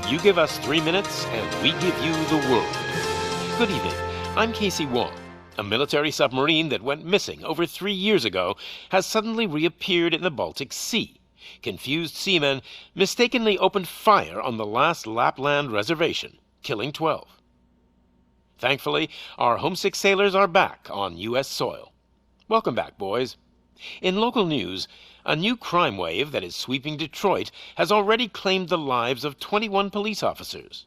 You give us 3 minutes, and we give you the world. Good evening. I'm Casey Wong. A military submarine that went missing over 3 years ago has suddenly reappeared in the Baltic Sea. Confused seamen mistakenly opened fire on the last Lapland reservation, killing 12. Thankfully, our homesick sailors are back on U.S. soil. Welcome back, boys. In local news, a new crime wave that is sweeping Detroit has already claimed the lives of 21 police officers.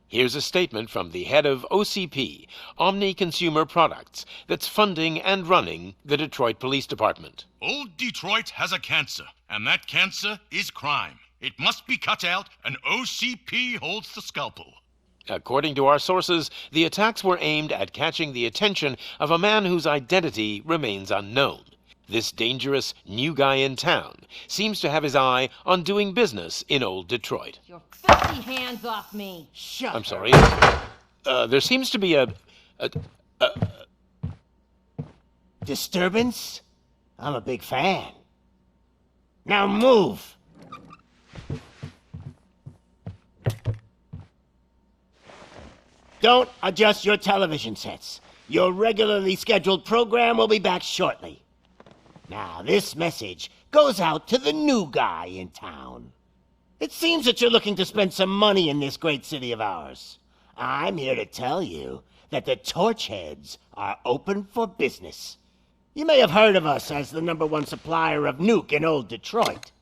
Here's a statement from the head of OCP, Omni Consumer Products, that's funding and running the Detroit Police Department. Old Detroit has a cancer, and that cancer is crime. It must be cut out, and OCP holds the scalpel. According to our sources, the attacks were aimed at catching the attention of a man whose identity remains unknown. This dangerous new guy in town seems to have his eye on doing business in old Detroit. Your filthy hands off me! Shut I'm sorry. There seems to be a disturbance? I'm a big fan. Now move! Don't adjust your television sets. Your regularly scheduled program will be back shortly. Now, this message goes out to the new guy in town. It seems that you're looking to spend some money in this great city of ours. I'm here to tell you that the Torchheads are open for business. You may have heard of us as the #1 supplier of nuke in old Detroit.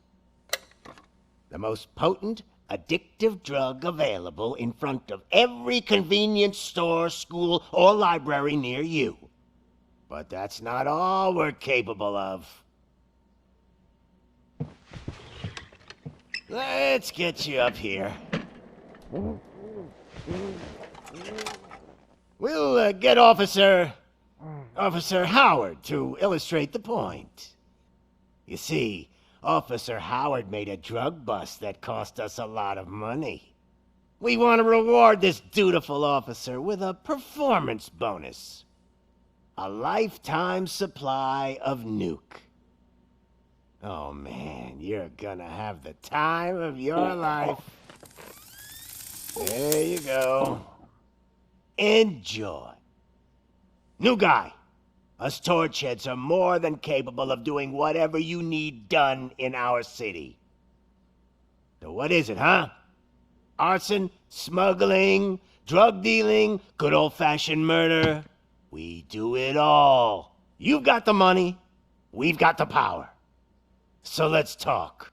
The most potent, addictive drug available in front of every convenience store, school, or library near you. But that's not all we're capable of. Let's get you up here. We'll get Officer Howard to illustrate the point. You see, Officer Howard made a drug bust that cost us a lot of money. We want to reward this dutiful officer with a performance bonus. A lifetime supply of nuke. Oh man, you're gonna have the time of your life. There you go. Enjoy. New guy. Us Torchheads are more than capable of doing whatever you need done in our city. So what is it, huh? Arson, smuggling, drug dealing, good old-fashioned murder. We do it all. You've got the money, we've got the power. So let's talk.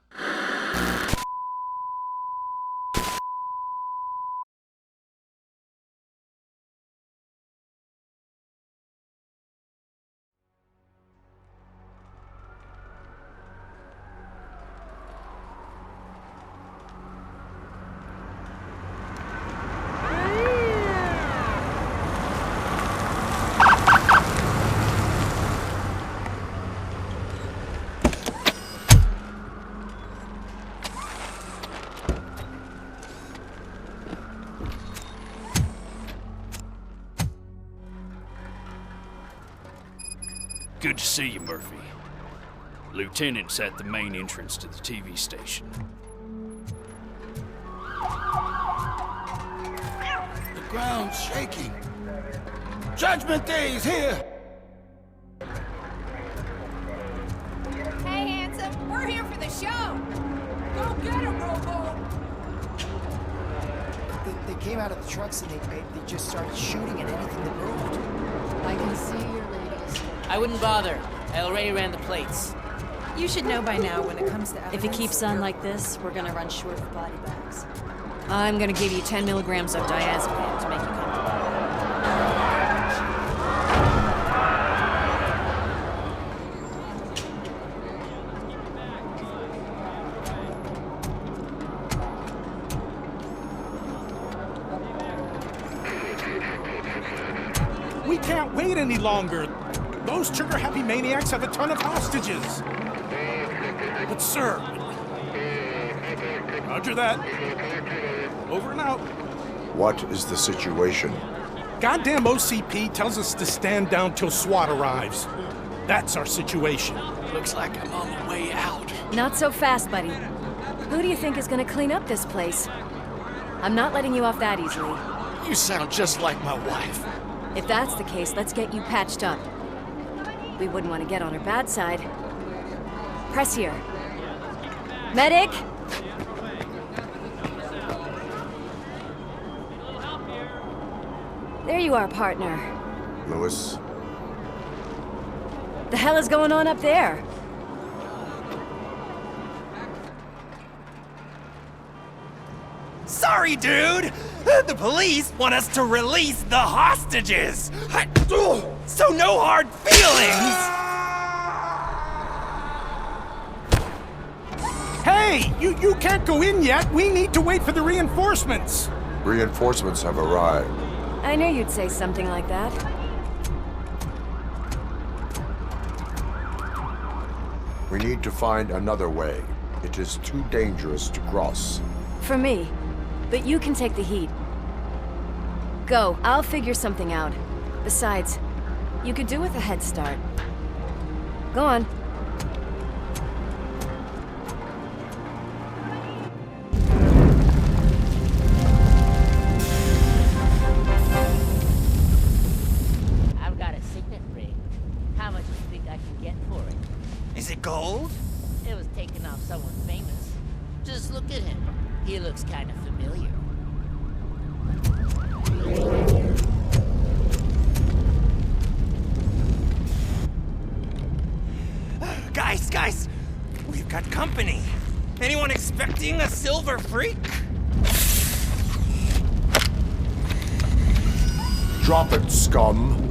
Good to see you, Murphy. Lieutenant's at the main entrance to the TV station. The ground's shaking. Judgment Day is here! Hey, handsome, we're here for the show! Go get him, Robo! They came out of the trucks and they just started shooting at anything that moved. I can see your ladies. I wouldn't bother. I already ran the plates. You should know by now when it comes to evidence. If it keeps on like this, we're gonna run short of body bags. I'm gonna give you 10 milligrams of diazepam to make you comfortable. We can't wait any longer. Those trigger-happy maniacs have a ton of hostages. But sir... Roger that. Over and out. What is the situation? Goddamn OCP tells us to stand down till SWAT arrives. That's our situation. Looks like I'm on the way out. Not so fast, buddy. Who do you think is gonna clean up this place? I'm not letting you off that easily. You sound just like my wife. If that's the case, let's get you patched up. We wouldn't want to get on her bad side. Press here. Medic! There you are, partner. Lewis? The hell is going on up there? Sorry, dude! The police want us to release the hostages! So no hard feelings! Hey, you can't go in yet. We need to wait for the reinforcements. Reinforcements have arrived. I knew you'd say something like that. We need to find another way. It is too dangerous to cross. For me. But you can take the heat. Go, I'll figure something out. Besides, you could do with a head start. Go on. I've got a signet ring. How much do you think I can get for it? Is it gold? It was taken off someone famous. Just look at him. He looks kind of familiar. Guys, we've got company. Anyone expecting a silver freak? Drop it, scum.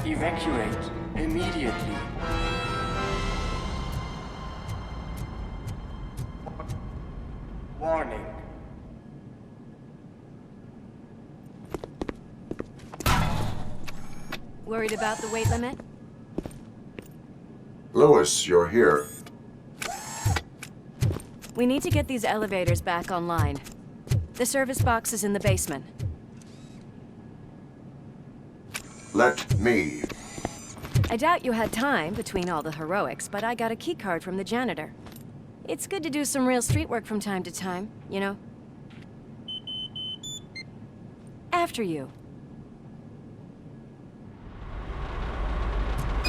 Evacuate immediately. Warning. Worried about the weight limit? Lewis, you're here. We need to get these elevators back online. The service box is in the basement. Let me. I doubt you had time between all the heroics, but I got a keycard from the janitor. It's good to do some real street work from time to time, you know? After you.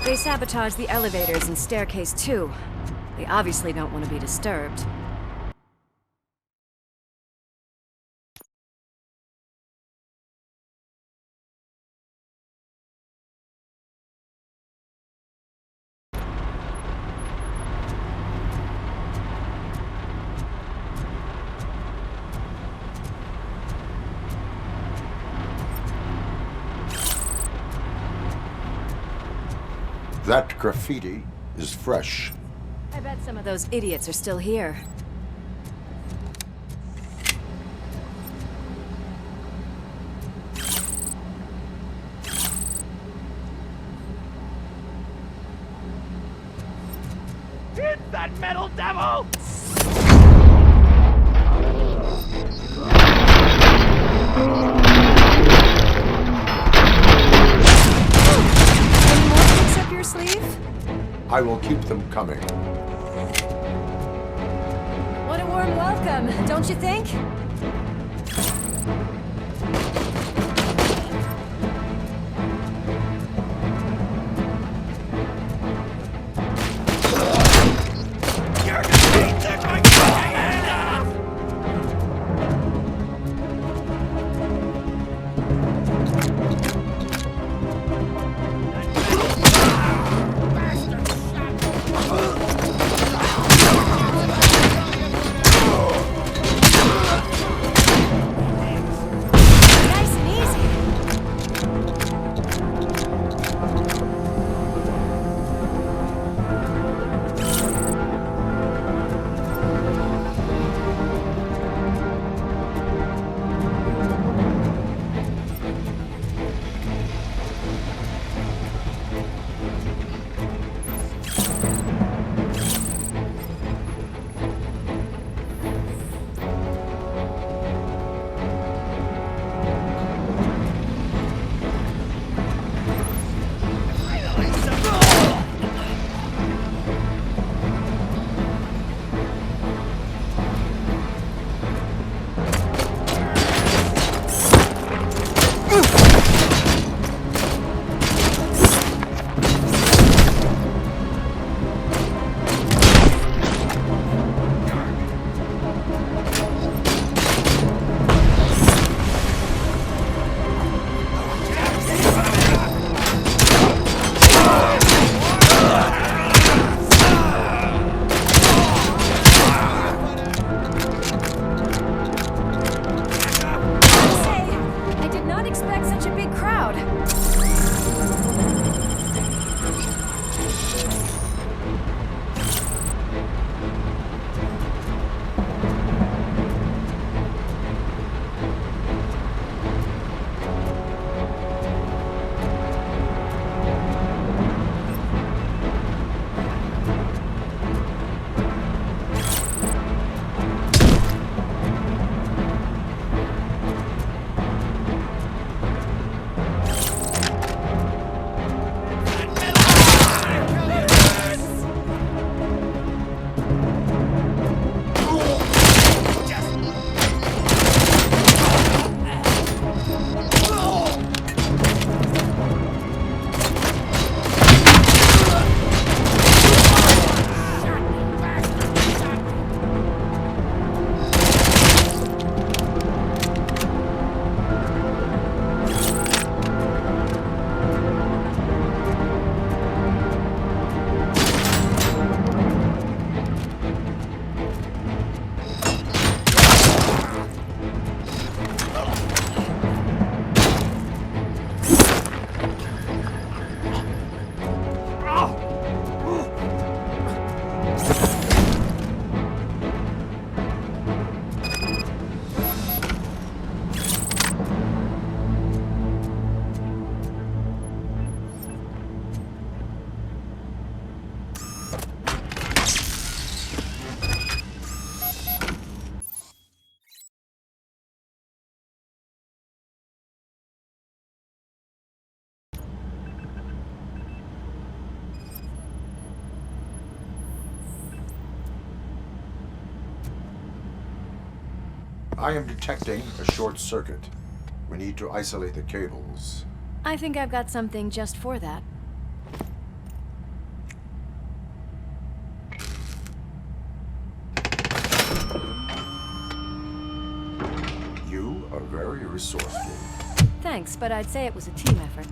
They sabotaged the elevators and staircase too. They obviously don't want to be disturbed. That graffiti is fresh. I bet some of those idiots are still here. It's that metal devil! I will keep them coming. What a warm welcome, don't you think? I am detecting a short circuit. We need to isolate the cables. I think I've got something just for that. You are very resourceful. Thanks, but I'd say it was a team effort.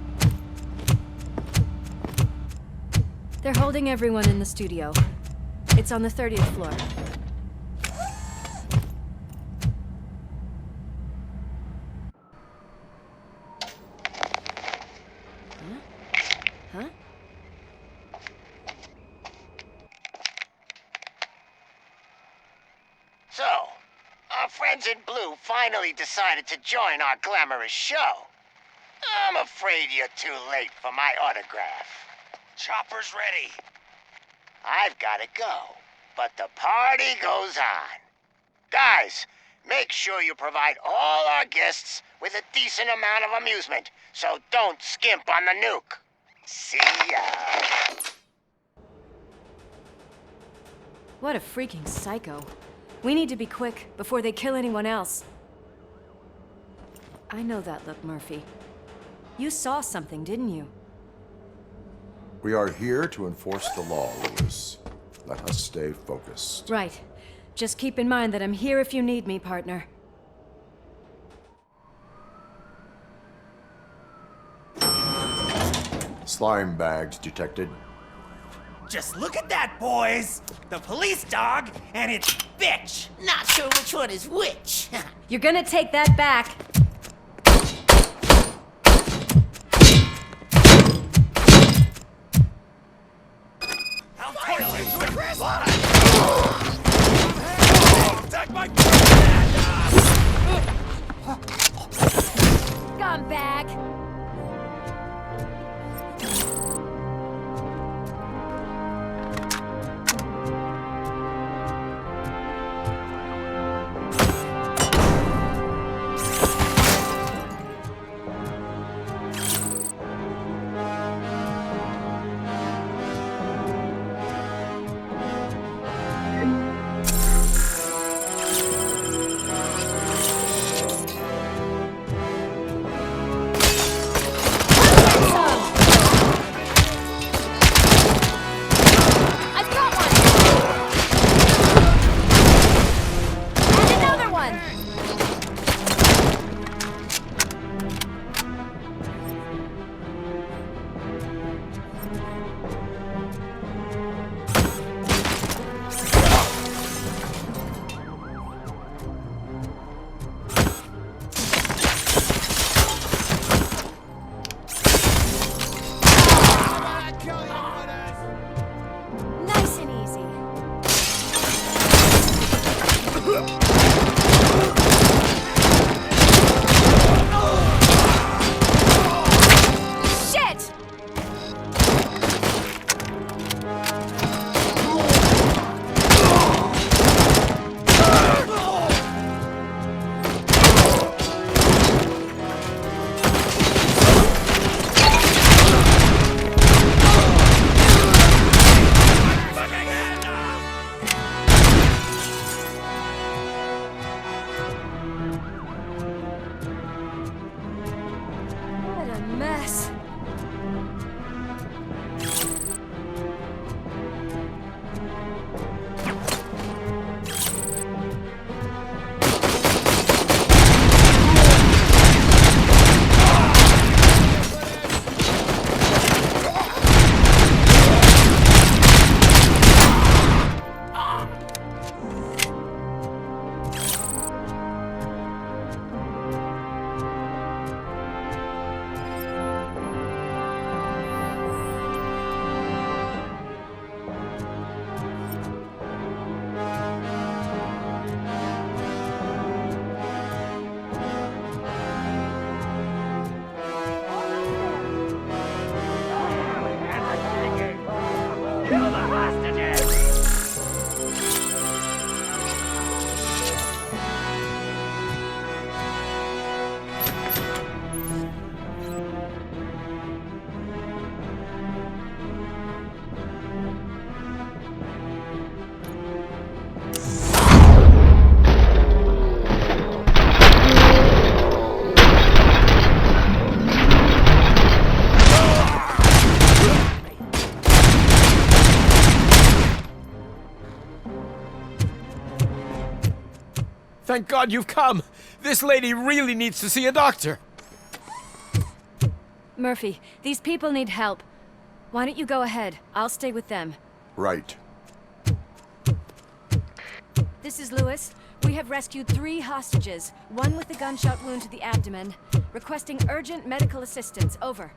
They're holding everyone in the studio. It's on the 30th floor. Huh? So, our friends in blue finally decided to join our glamorous show. I'm afraid you're too late for my autograph. Chopper's ready. I've got to go, but the party goes on. Guys, make sure you provide all our guests with a decent amount of amusement, so don't skimp on the nuke. See ya. What a freaking psycho. We need to be quick before they kill anyone else. I know that look, Murphy. You saw something, didn't you? We are here to enforce the law, Lewis. Let us stay focused. Right. Just keep in mind that I'm here if you need me, partner. Slime bags detected. Just look at that, boys! The police dog and its bitch! Not sure which one is which. You're gonna take that back. I'll turn you into a slime! Attack my Scumbag! Thank God you've come! This lady really needs to see a doctor! Murphy, these people need help. Why don't you go ahead? I'll stay with them. Right. This is Lewis. We have rescued 3 hostages, one with a gunshot wound to the abdomen. Requesting urgent medical assistance. Over.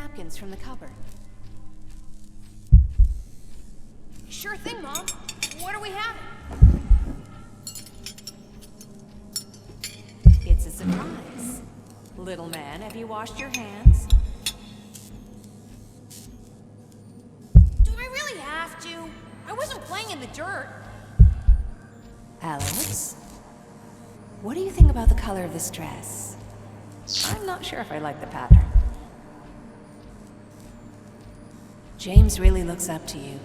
napkins from the cupboard. Sure thing, Mom. What are we having? It's a surprise. Little man, have you washed your hands? Do I really have to? I wasn't playing in the dirt. Alex? What do you think about the color of this dress? I'm not sure if I like the pattern. James really looks up to you.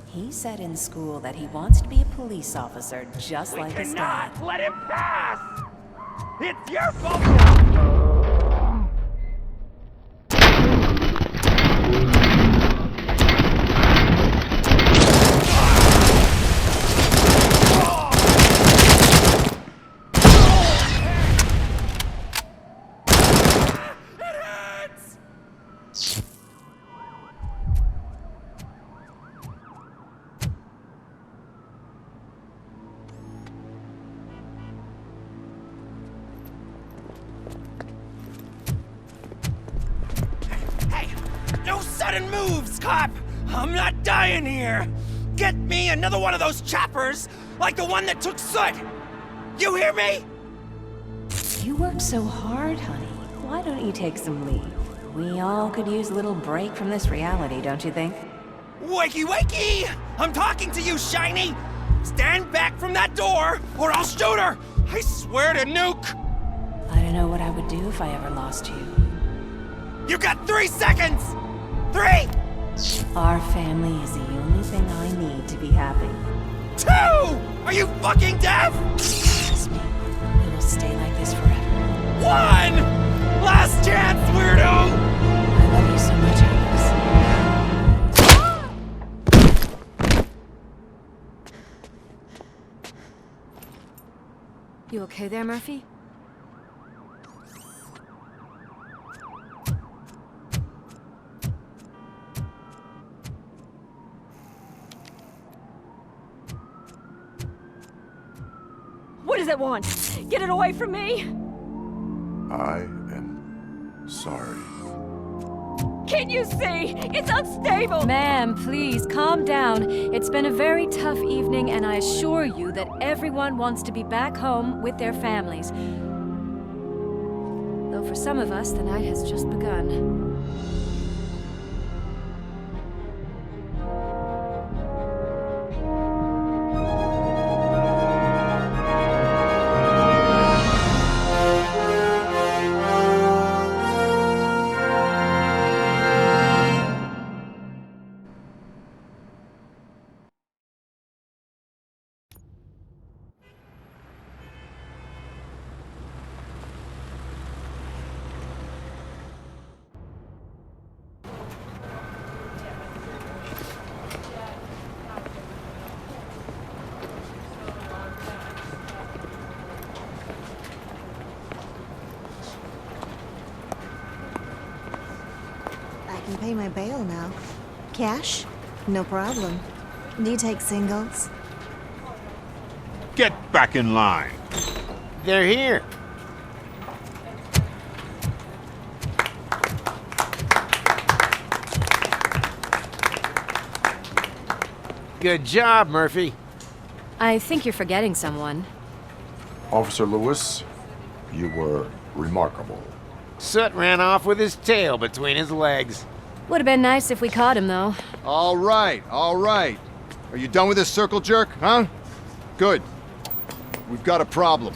He said in school that he wants to be a police officer just like his dad. We cannot let him pass! It's your fault! Sudden moves, cop! I'm not dying here! Get me another one of those choppers, like the one that took Soot! You hear me? You work so hard, honey. Why don't you take some leave? We all could use a little break from this reality, don't you think? Wakey, wakey! I'm talking to you, Shiny! Stand back from that door, or I'll shoot her! I swear to nuke! I don't know what I would do if I ever lost you. You got 3 seconds! 3! Our family is the only thing I need to be happy. 2! Are you fucking deaf? Trust me, we will stay like this forever. 1! Last chance, weirdo! I love you so much, Alex. You okay there, Murphy? What does it want? Get it away from me! I am sorry. Can't you see? It's unstable! Ma'am, please, calm down. It's been a very tough evening, and I assure you that everyone wants to be back home with their families. Though for some of us, the night has just begun. I can pay my bail now. Cash? No problem. Do you take singles? Get back in line. They're here. Good job, Murphy. I think you're forgetting someone. Officer Lewis, you were remarkable. Soot ran off with his tail between his legs. Would have been nice if we caught him, though. All right, all right. Are you done with this circle jerk, huh? Good. We've got a problem.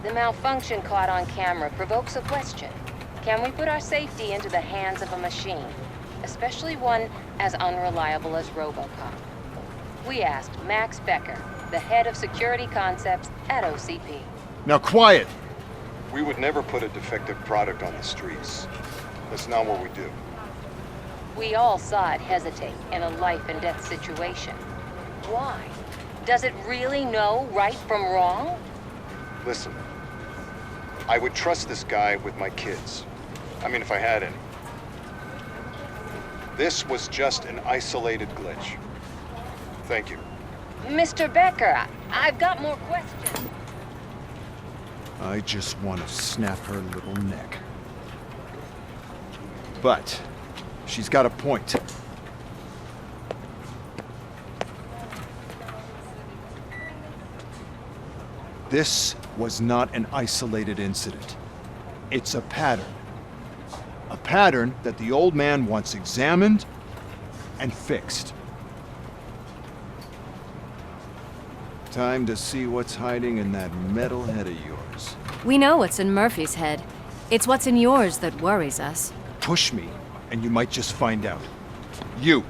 The malfunction caught on camera provokes a question. Can we put our safety into the hands of a machine, especially one as unreliable as RoboCop? We asked Max Becker, the head of security concepts at OCP. Now quiet! We would never put a defective product on the streets. That's not what we do. We all saw it hesitate in a life and death situation. Why? Does it really know right from wrong? Listen, I would trust this guy with my kids. I mean, if I had any. This was just an isolated glitch. Thank you. Mr. Becker, I've got more questions. I just want to snap her little neck. But she's got a point. This was not an isolated incident. It's a pattern. A pattern that the old man wants examined and fixed. Time to see what's hiding in that metal head of yours. We know what's in Murphy's head. It's what's in yours that worries us. Push me, and you might just find out. You,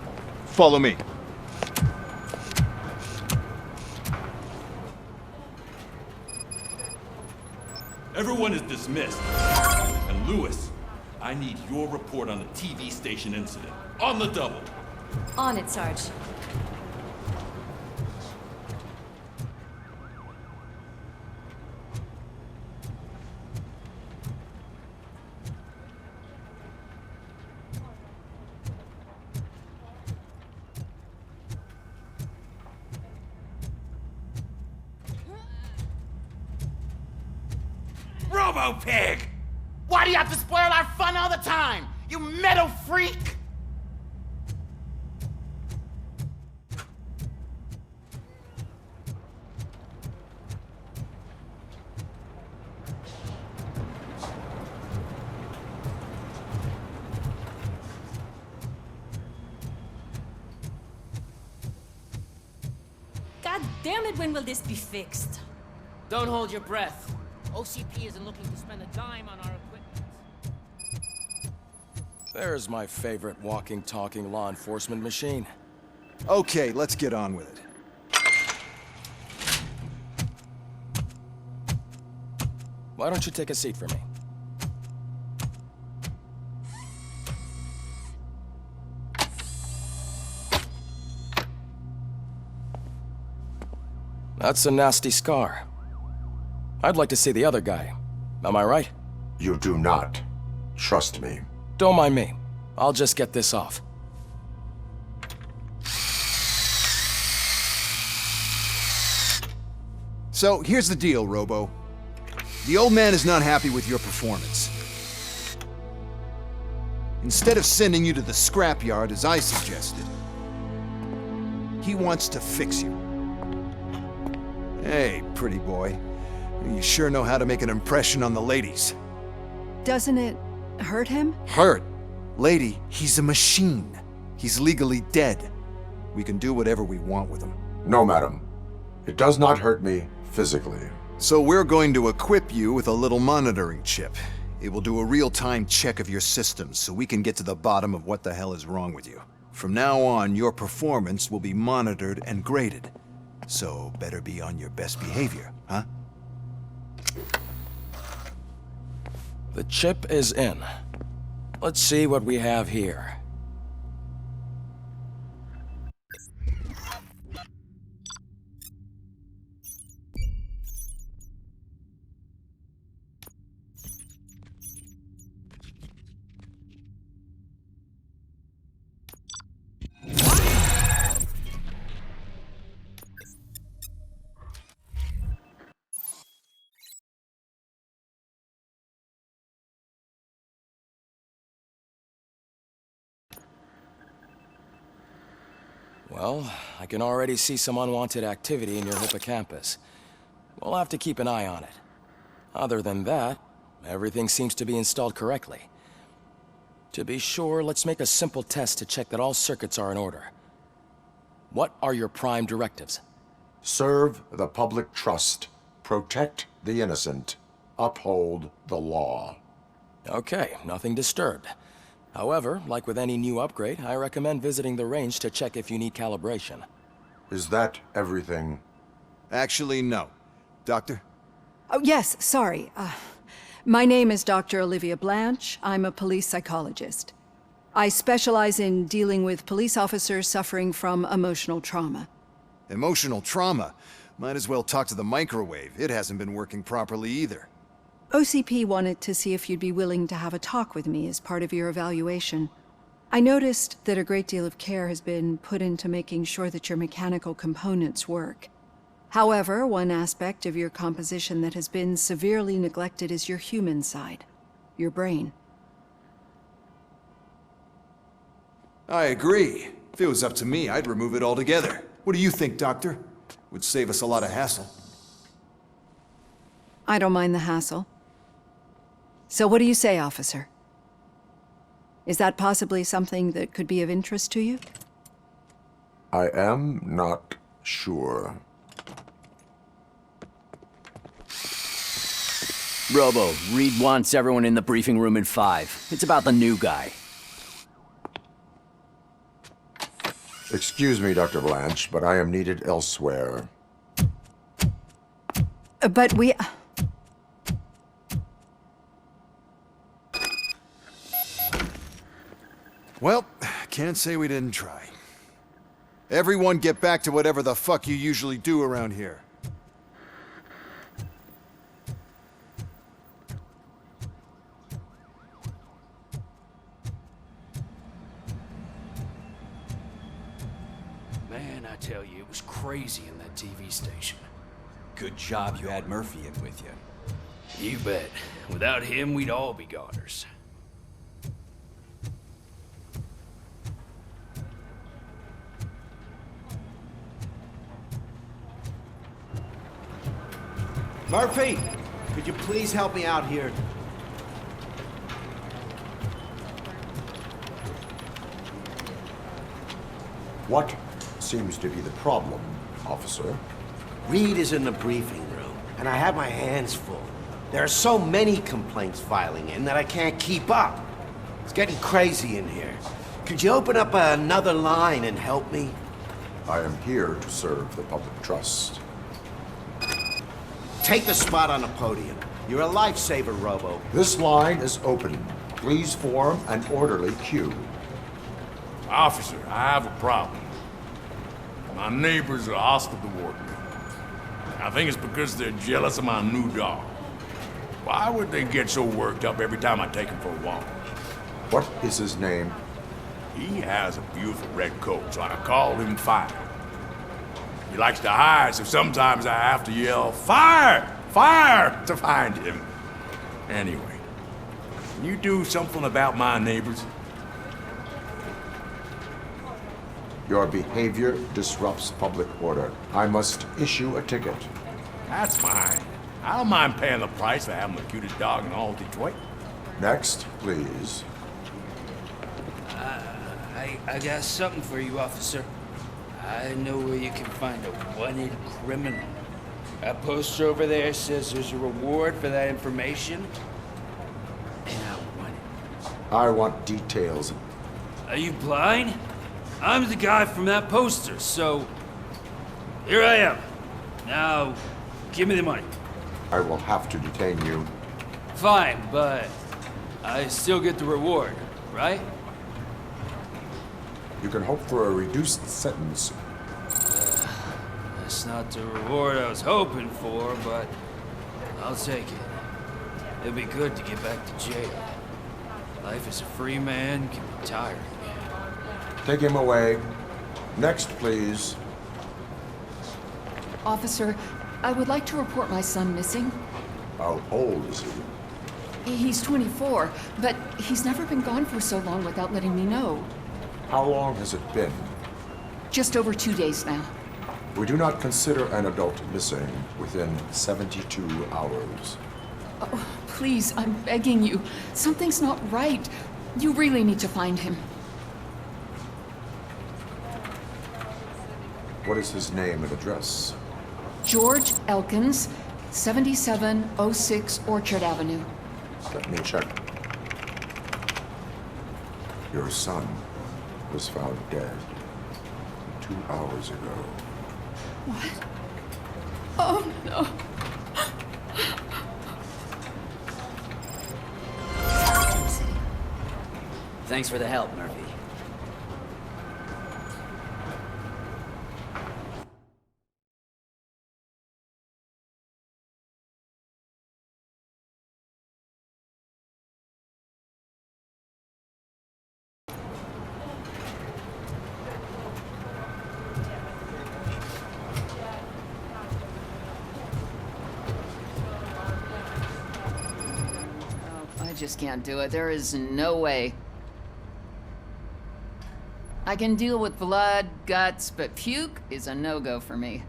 follow me. Everyone is dismissed. And Lewis, I need your report on the TV station incident. On the double. On it, Sarge. Robo-Pig! Why do you have to spoil our fun all the time? You metal freak! God damn it, when will this be fixed? Don't hold your breath. OCP isn't looking to spend a dime on our equipment. There's my favorite walking, talking law enforcement machine. Okay, let's get on with it. Why don't you take a seat for me? That's a nasty scar. I'd like to see the other guy. Am I right? You do not. Trust me. Don't mind me. I'll just get this off. So, here's the deal, Robo. The old man is not happy with your performance. Instead of sending you to the scrapyard as I suggested, he wants to fix you. Hey, pretty boy. You sure know how to make an impression on the ladies. Doesn't it hurt him? Hurt? Lady, he's a machine. He's legally dead. We can do whatever we want with him. No, madam. It does not hurt me physically. So we're going to equip you with a little monitoring chip. It will do a real-time check of your systems so we can get to the bottom of what the hell is wrong with you. From now on, your performance will be monitored and graded. So better be on your best behavior, huh? The chip is in. Let's see what we have here. Well, I can already see some unwanted activity in your hippocampus. We'll have to keep an eye on it. Other than that, everything seems to be installed correctly. To be sure, let's make a simple test to check that all circuits are in order. What are your prime directives? Serve the public trust. Protect the innocent. Uphold the law. Okay, nothing disturbed. However, like with any new upgrade, I recommend visiting the range to check if you need calibration. Is that everything? Actually, no. Doctor? Oh, yes, sorry. My name is Dr. Olivia Blanche. I'm a police psychologist. I specialize in dealing with police officers suffering from emotional trauma. Emotional trauma? Might as well talk to the microwave. It hasn't been working properly either. OCP wanted to see if you'd be willing to have a talk with me as part of your evaluation. I noticed that a great deal of care has been put into making sure that your mechanical components work. However, one aspect of your composition that has been severely neglected is your human side, your brain. I agree. If it was up to me, I'd remove it altogether. What do you think, Doctor? Would save us a lot of hassle. I don't mind the hassle. So what do you say, officer? Is that possibly something that could be of interest to you? I am not sure. Robo, Reed wants everyone in the briefing room in 5. It's about the new guy. Excuse me, Dr. Blanche, but I am needed elsewhere. But we... Well, can't say we didn't try. Everyone get back to whatever the fuck you usually do around here. Man, I tell you, it was crazy in that TV station. Good job you had Murphy in with you. You bet. Without him, we'd all be goners. Murphy, could you please help me out here? What seems to be the problem, officer? Reed is in the briefing room, and I have my hands full. There are so many complaints filing in that I can't keep up. It's getting crazy in here. Could you open up another line and help me? I am here to serve the public trust. Take the spot on the podium. You're a lifesaver, Robo. This line is open. Please form an orderly queue. Officer, I have a problem. My neighbors are hostile toward me. I think it's because they're jealous of my new dog. Why would they get so worked up every time I take him for a walk? What is his name? He has a beautiful red coat, so I call him Fire. He likes to hide, so sometimes I have to yell, "Fire! Fire!" to find him. Anyway, can you do something about my neighbors? Your behavior disrupts public order. I must issue a ticket. That's fine. I don't mind paying the price for having the cutest dog in all Detroit. Next, please. I got something for you, officer. I know where you can find a wanted criminal. That poster over there says there's a reward for that information. And I want it. I want details. Are you blind? I'm the guy from that poster, so... Here I am. Now, give me the money. I will have to detain you. Fine, but I still get the reward, right? You can hope for a reduced sentence. That's not the reward I was hoping for, but I'll take it. It'll be good to get back to jail. Life as a free man can be tiring. Take him away. Next, please. Officer, I would like to report my son missing. How old is he? He's 24, but he's never been gone for so long without letting me know. How long has it been? Just over 2 days now. We do not consider an adult missing within 72 hours. Oh, please, I'm begging you. Something's not right. You really need to find him. What is his name and address? George Elkins, 7706 Orchard Avenue. Let me check. Your son was found dead 2 hours ago. What? Oh, no. Thanks for the help, Murphy. I just can't do it. There is no way. I can deal with blood, guts, but puke is a no-go for me.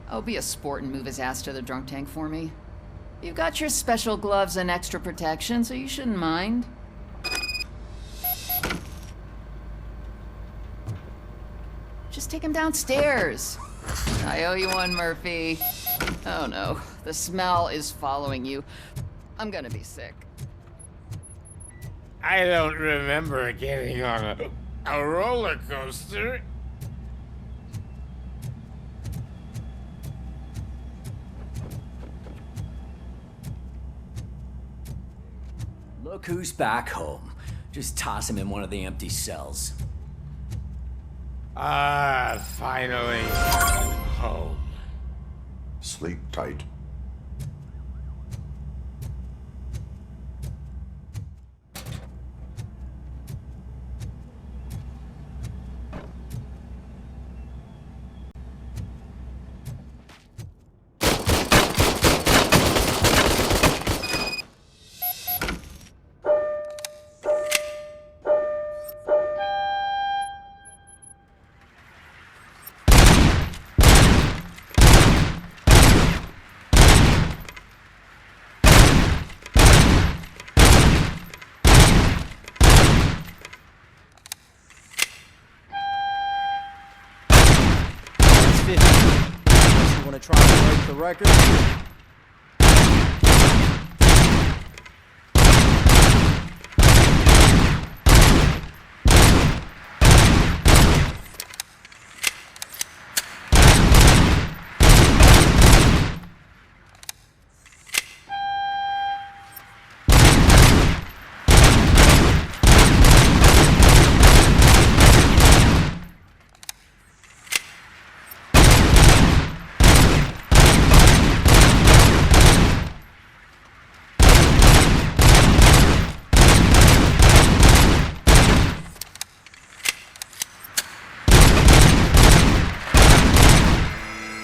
Oh, be a sport and move his ass to the drunk tank for me. You've got your special gloves and extra protection, so you shouldn't mind. Just take him downstairs. I owe you one, Murphy. Oh no, the smell is following you. I'm gonna be sick. I don't remember getting on a roller coaster. Look who's back home. Just toss him in one of the empty cells. Ah, finally. Home. Sleep tight. You want to try and break the record?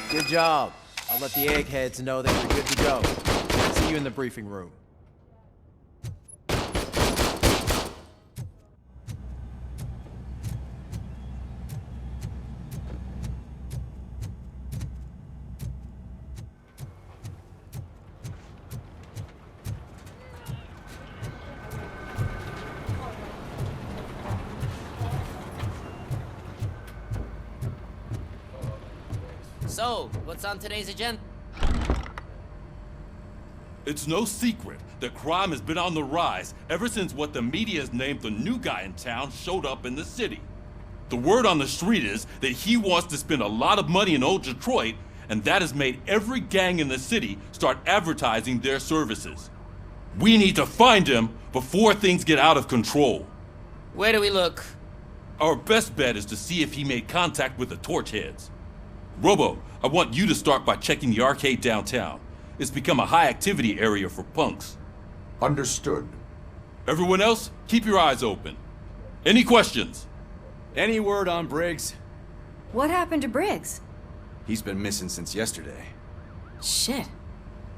Good job. I'll let the eggheads know that you're good to go. See you in the briefing room. So, what's on today's agenda? It's no secret that crime has been on the rise ever since what the media has named the new guy in town showed up in the city. The word on the street is that he wants to spend a lot of money in old Detroit, and that has made every gang in the city start advertising their services. We need to find him before things get out of control. Where do we look? Our best bet is to see if he made contact with the Torchheads. Robo, I want you to start by checking the arcade downtown. It's become a high-activity area for punks. Understood. Everyone else, keep your eyes open. Any questions? Any word on Briggs? What happened to Briggs? He's been missing since yesterday. Shit.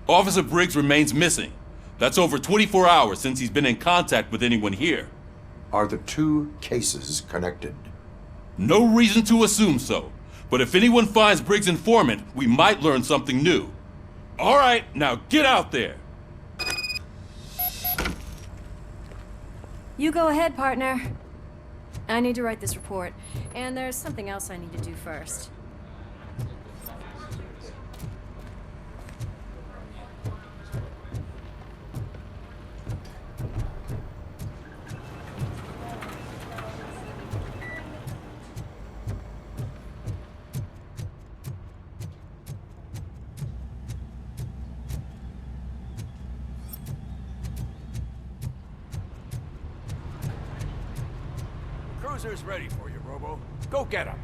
Officer Briggs remains missing. That's over 24 hours since he's been in contact with anyone here. Are the two cases connected? No reason to assume so. But if anyone finds Briggs' informant, we might learn something new. All right, now get out there. You go ahead, partner. I need to write this report, and there's something else I need to do first. Cruiser's ready for you, Robo. Go get him.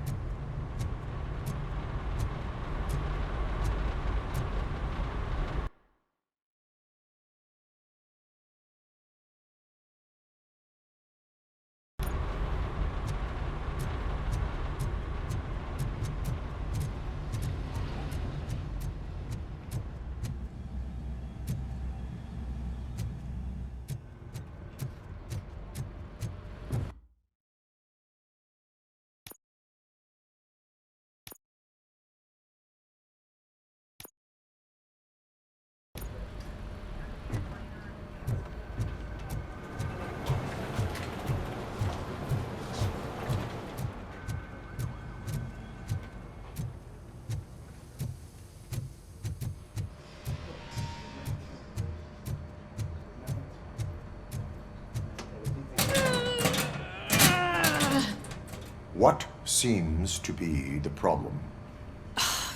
What seems to be the problem?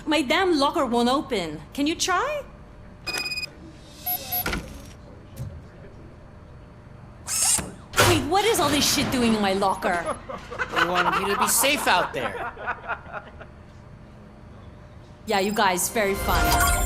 My damn locker won't open. Can you try? Wait, what is all this shit doing in my locker? We wanted you to be safe out there. Yeah, you guys, very funny.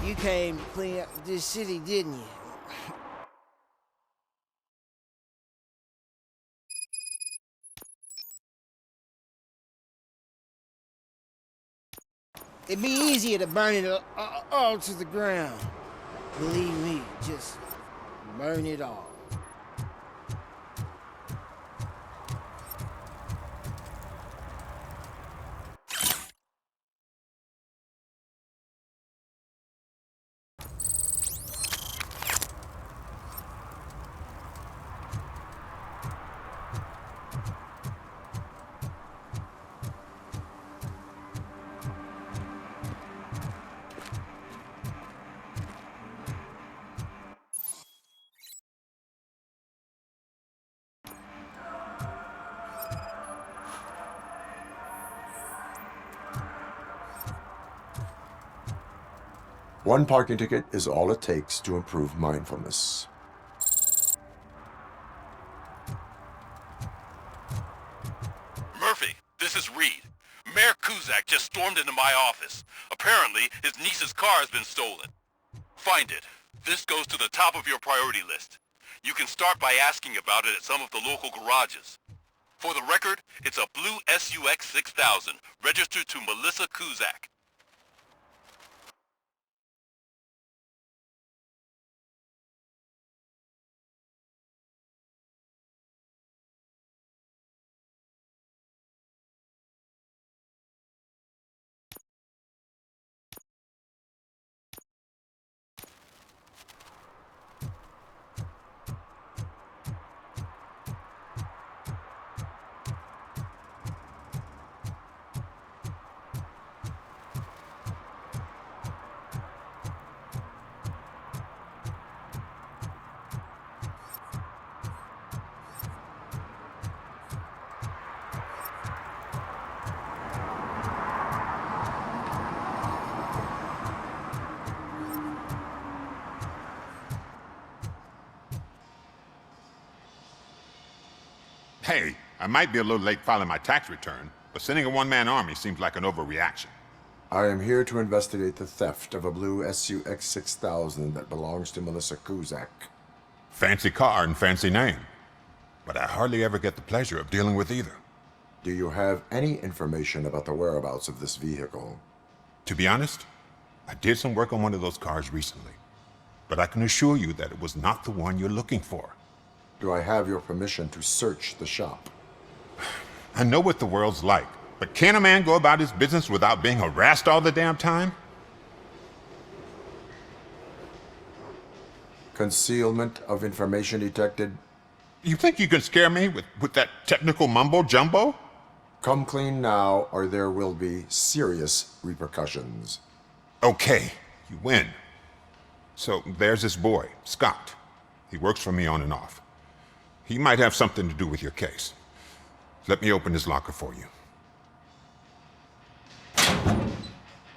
You came to clean up this city, didn't you? It'd be easier to burn it all to the ground. Believe me, just burn it all. One parking ticket is all it takes to improve mindfulness. Murphy, this is Reed. Mayor Kuzak just stormed into my office. Apparently, his niece's car has been stolen. Find it. This goes to the top of your priority list. You can start by asking about it at some of the local garages. For the record, it's a blue SUX 6000, registered to Melissa Kuzak. Hey, I might be a little late filing my tax return, but sending a one-man army seems like an overreaction. I am here to investigate the theft of a blue SUX 6000 that belongs to Melissa Kuzak. Fancy car and fancy name, but I hardly ever get the pleasure of dealing with either. Do you have any information about the whereabouts of this vehicle? To be honest, I did some work on one of those cars recently, but I can assure you that it was not the one you're looking for. Do I have your permission to search the shop? I know what the world's like, but can a man go about his business without being harassed all the damn time? Concealment of information detected. You think you can scare me with that technical mumbo jumbo? Come clean now, or there will be serious repercussions. Okay, you win. So there's this boy, Scott. He works for me on and off. He might have something to do with your case. Let me open his locker for you.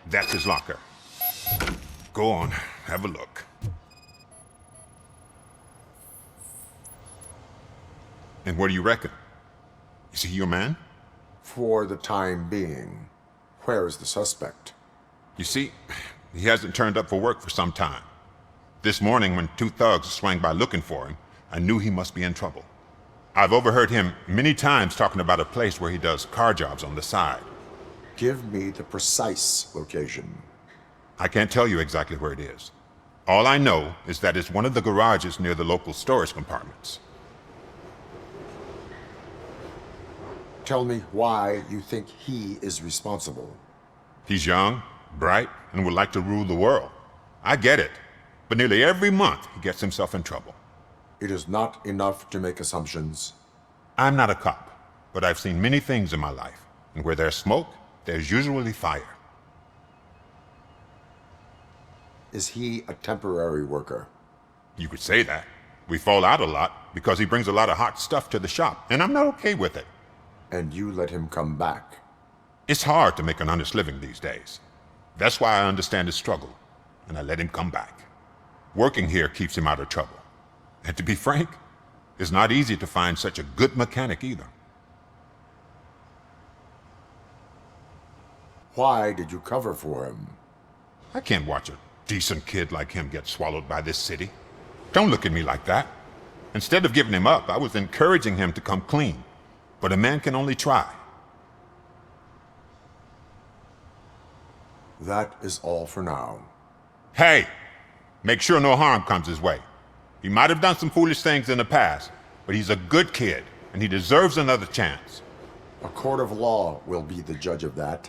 That's his locker. Go on, have a look. And what do you reckon? Is he your man? For the time being. Where is the suspect? You see, he hasn't turned up for work for some time. This morning, when two thugs swang by looking for him, I knew he must be in trouble. I've overheard him many times talking about a place where he does car jobs on the side. Give me the precise location. I can't tell you exactly where it is. All I know is that it's one of the garages near the local storage compartments. Tell me why you think he is responsible. He's young, bright, and would like to rule the world. I get it. But nearly every month, he gets himself in trouble. It is not enough to make assumptions. I'm not a cop, but I've seen many things in my life. And where there's smoke, there's usually fire. Is he a temporary worker? You could say that. We fall out a lot because he brings a lot of hot stuff to the shop, and I'm not okay with it. And you let him come back? It's hard to make an honest living these days. That's why I understand his struggle, and I let him come back. Working here keeps him out of trouble. And to be frank, it's not easy to find such a good mechanic either. Why did you cover for him? I can't watch a decent kid like him get swallowed by this city. Don't look at me like that. Instead of giving him up, I was encouraging him to come clean. But a man can only try. That is all for now. Hey! Make sure no harm comes his way. He might have done some foolish things in the past, but he's a good kid, and he deserves another chance. A court of law will be the judge of that.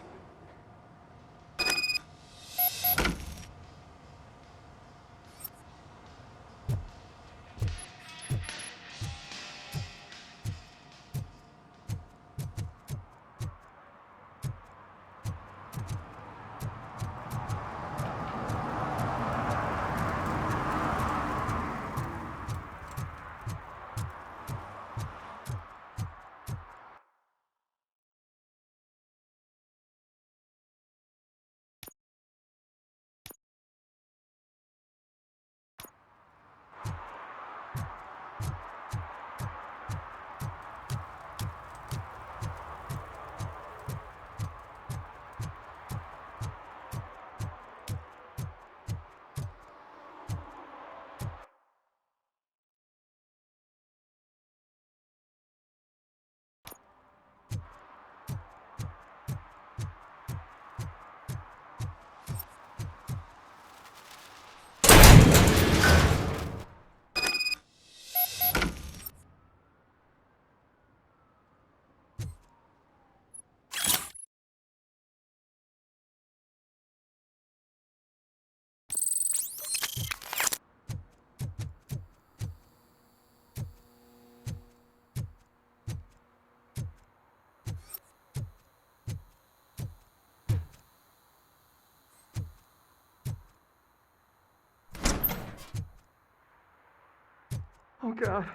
Oh God,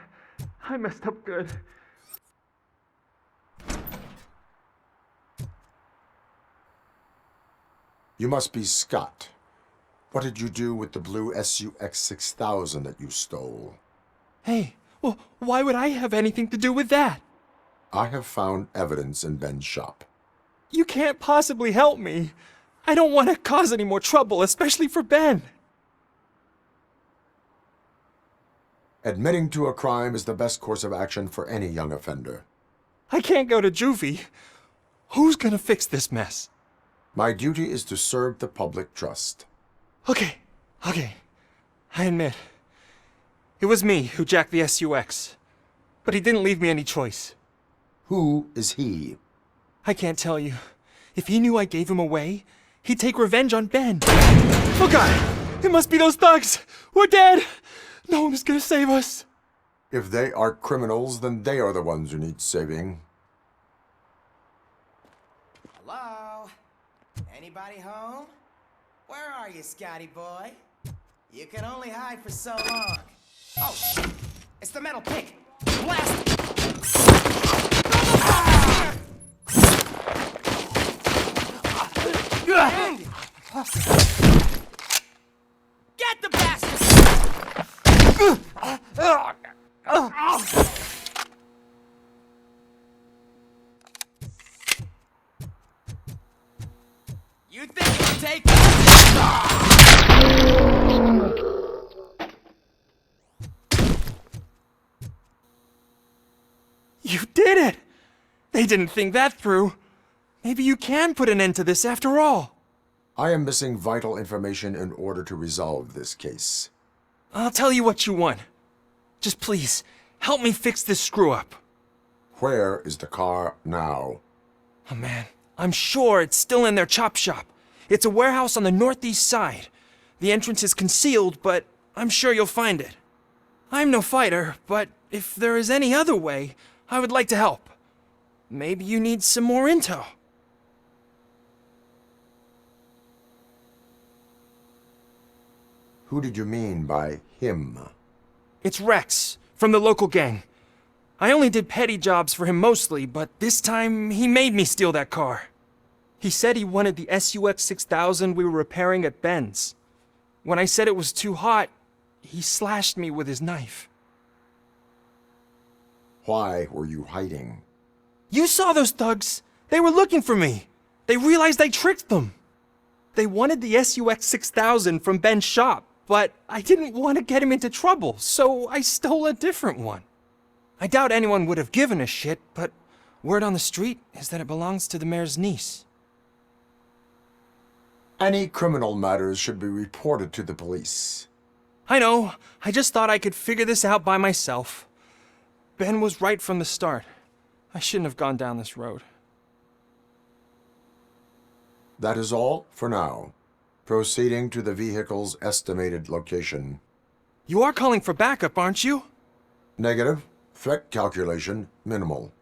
I messed up good. You must be Scott. What did you do with the blue SUX 6000 that you stole? Hey, well, why would I have anything to do with that? I have found evidence in Ben's shop. You can't possibly help me. I don't want to cause any more trouble, especially for Ben. Admitting to a crime is the best course of action for any young offender. I can't go to juvie. Who's gonna fix this mess? My duty is to serve the public trust. Okay. I admit. It was me who jacked the SUX. But he didn't leave me any choice. Who is he? I can't tell you. If he knew I gave him away, he'd take revenge on Ben. Oh God! It must be those thugs! We're dead! No one is gonna save us. If they are criminals, then they are the ones who need saving. Hello? Anybody home? Where are you, Scotty boy? You can only hide for so long. Oh, shit! It's the metal pick! Blast it! Get the bastard! You think you can take You did it! They didn't think that through. Maybe you can put an end to this after all. I am missing vital information in order to resolve this case. I'll tell you what you want. Just please, help me fix this screw-up. Where is the car now? Oh man, I'm sure it's still in their chop shop. It's a warehouse on the northeast side. The entrance is concealed, but I'm sure you'll find it. I'm no fighter, but if there is any other way, I would like to help. Maybe you need some more intel. Who did you mean by him? It's Rex, from the local gang. I only did petty jobs for him mostly, but this time he made me steal that car. He said he wanted the SUX 6000 we were repairing at Ben's. When I said it was too hot, he slashed me with his knife. Why were you hiding? You saw those thugs. They were looking for me. They realized I tricked them. They wanted the SUX 6000 from Ben's shop, but I didn't want to get him into trouble, so I stole a different one. I doubt anyone would have given a shit, but word on the street is that it belongs to the mayor's niece. Any criminal matters should be reported to the police. I know. I just thought I could figure this out by myself. Ben was right from the start. I shouldn't have gone down this road. That is all for now. Proceeding to the vehicle's estimated location. You are calling for backup, aren't you? Negative. Threat calculation minimal.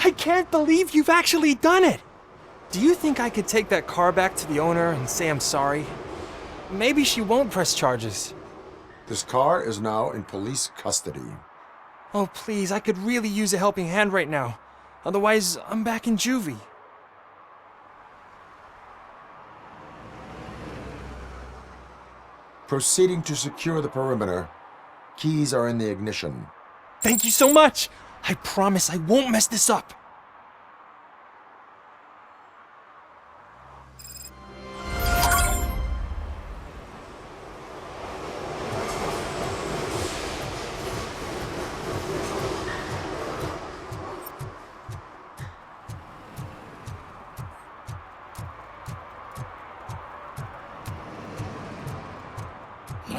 I can't believe you've actually done it! Do you think I could take that car back to the owner and say I'm sorry? Maybe she won't press charges. This car is now in police custody. Oh, please, I could really use a helping hand right now. Otherwise, I'm back in juvie. Proceeding to secure the perimeter. Keys are in the ignition. Thank you so much! I promise I won't mess this up.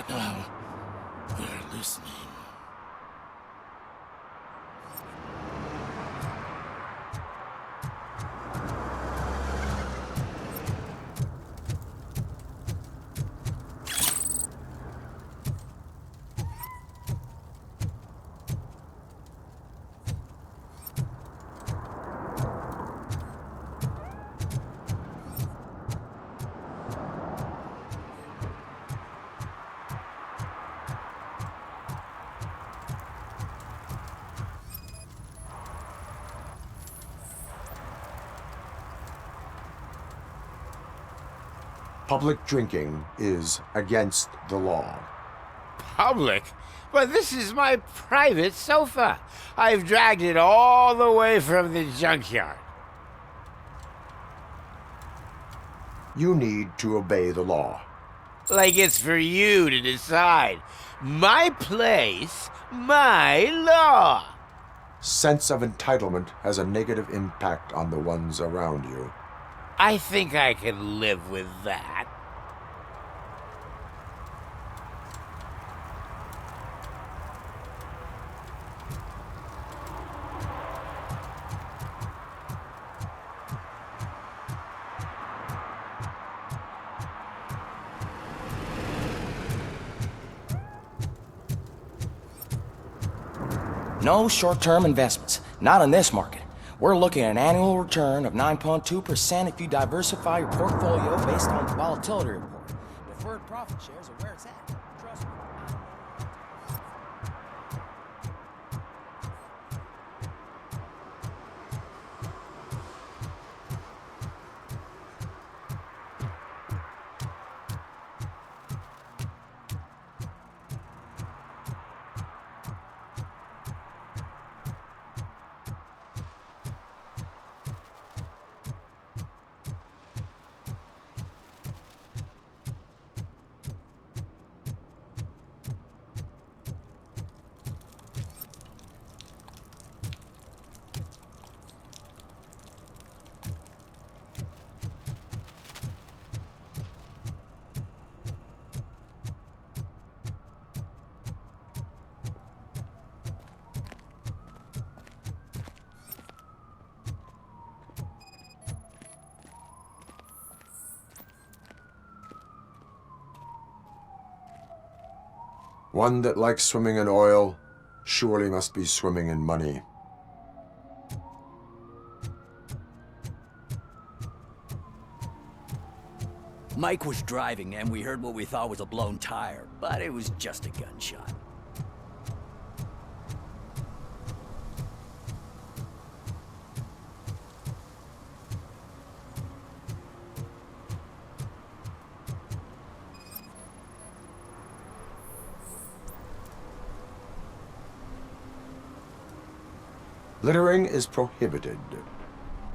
Now, they're listening. Public drinking is against the law. Public? But this is my private sofa. I've dragged it all the way from the junkyard. You need to obey the law. Like it's for you to decide. My place, my law. Sense of entitlement has a negative impact on the ones around you. I think I can live with that. No short-term investments, not in this market. We're looking at an annual return of 9.2% if you diversify your portfolio based on the volatility report. Deferred profit shares are where it's at. Trust me. One that likes swimming in oil surely must be swimming in money. Mike was driving and we heard what we thought was a blown tire, but it was just a gunshot. Littering is prohibited.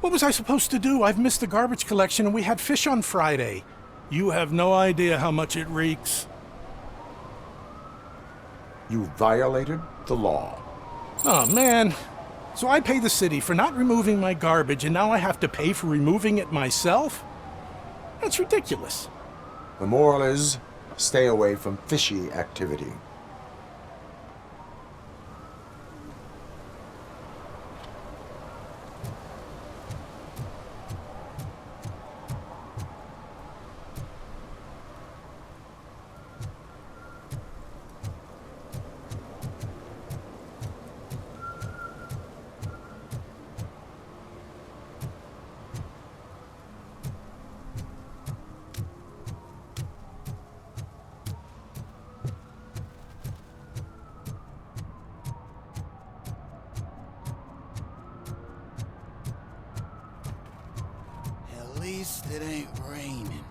What was I supposed to do? I've missed the garbage collection and we had fish on Friday. You have no idea how much it reeks. You violated the law. Oh, man. So I pay the city for not removing my garbage and now I have to pay for removing it myself? That's ridiculous. The moral is, stay away from fishy activity. least it ain't raining.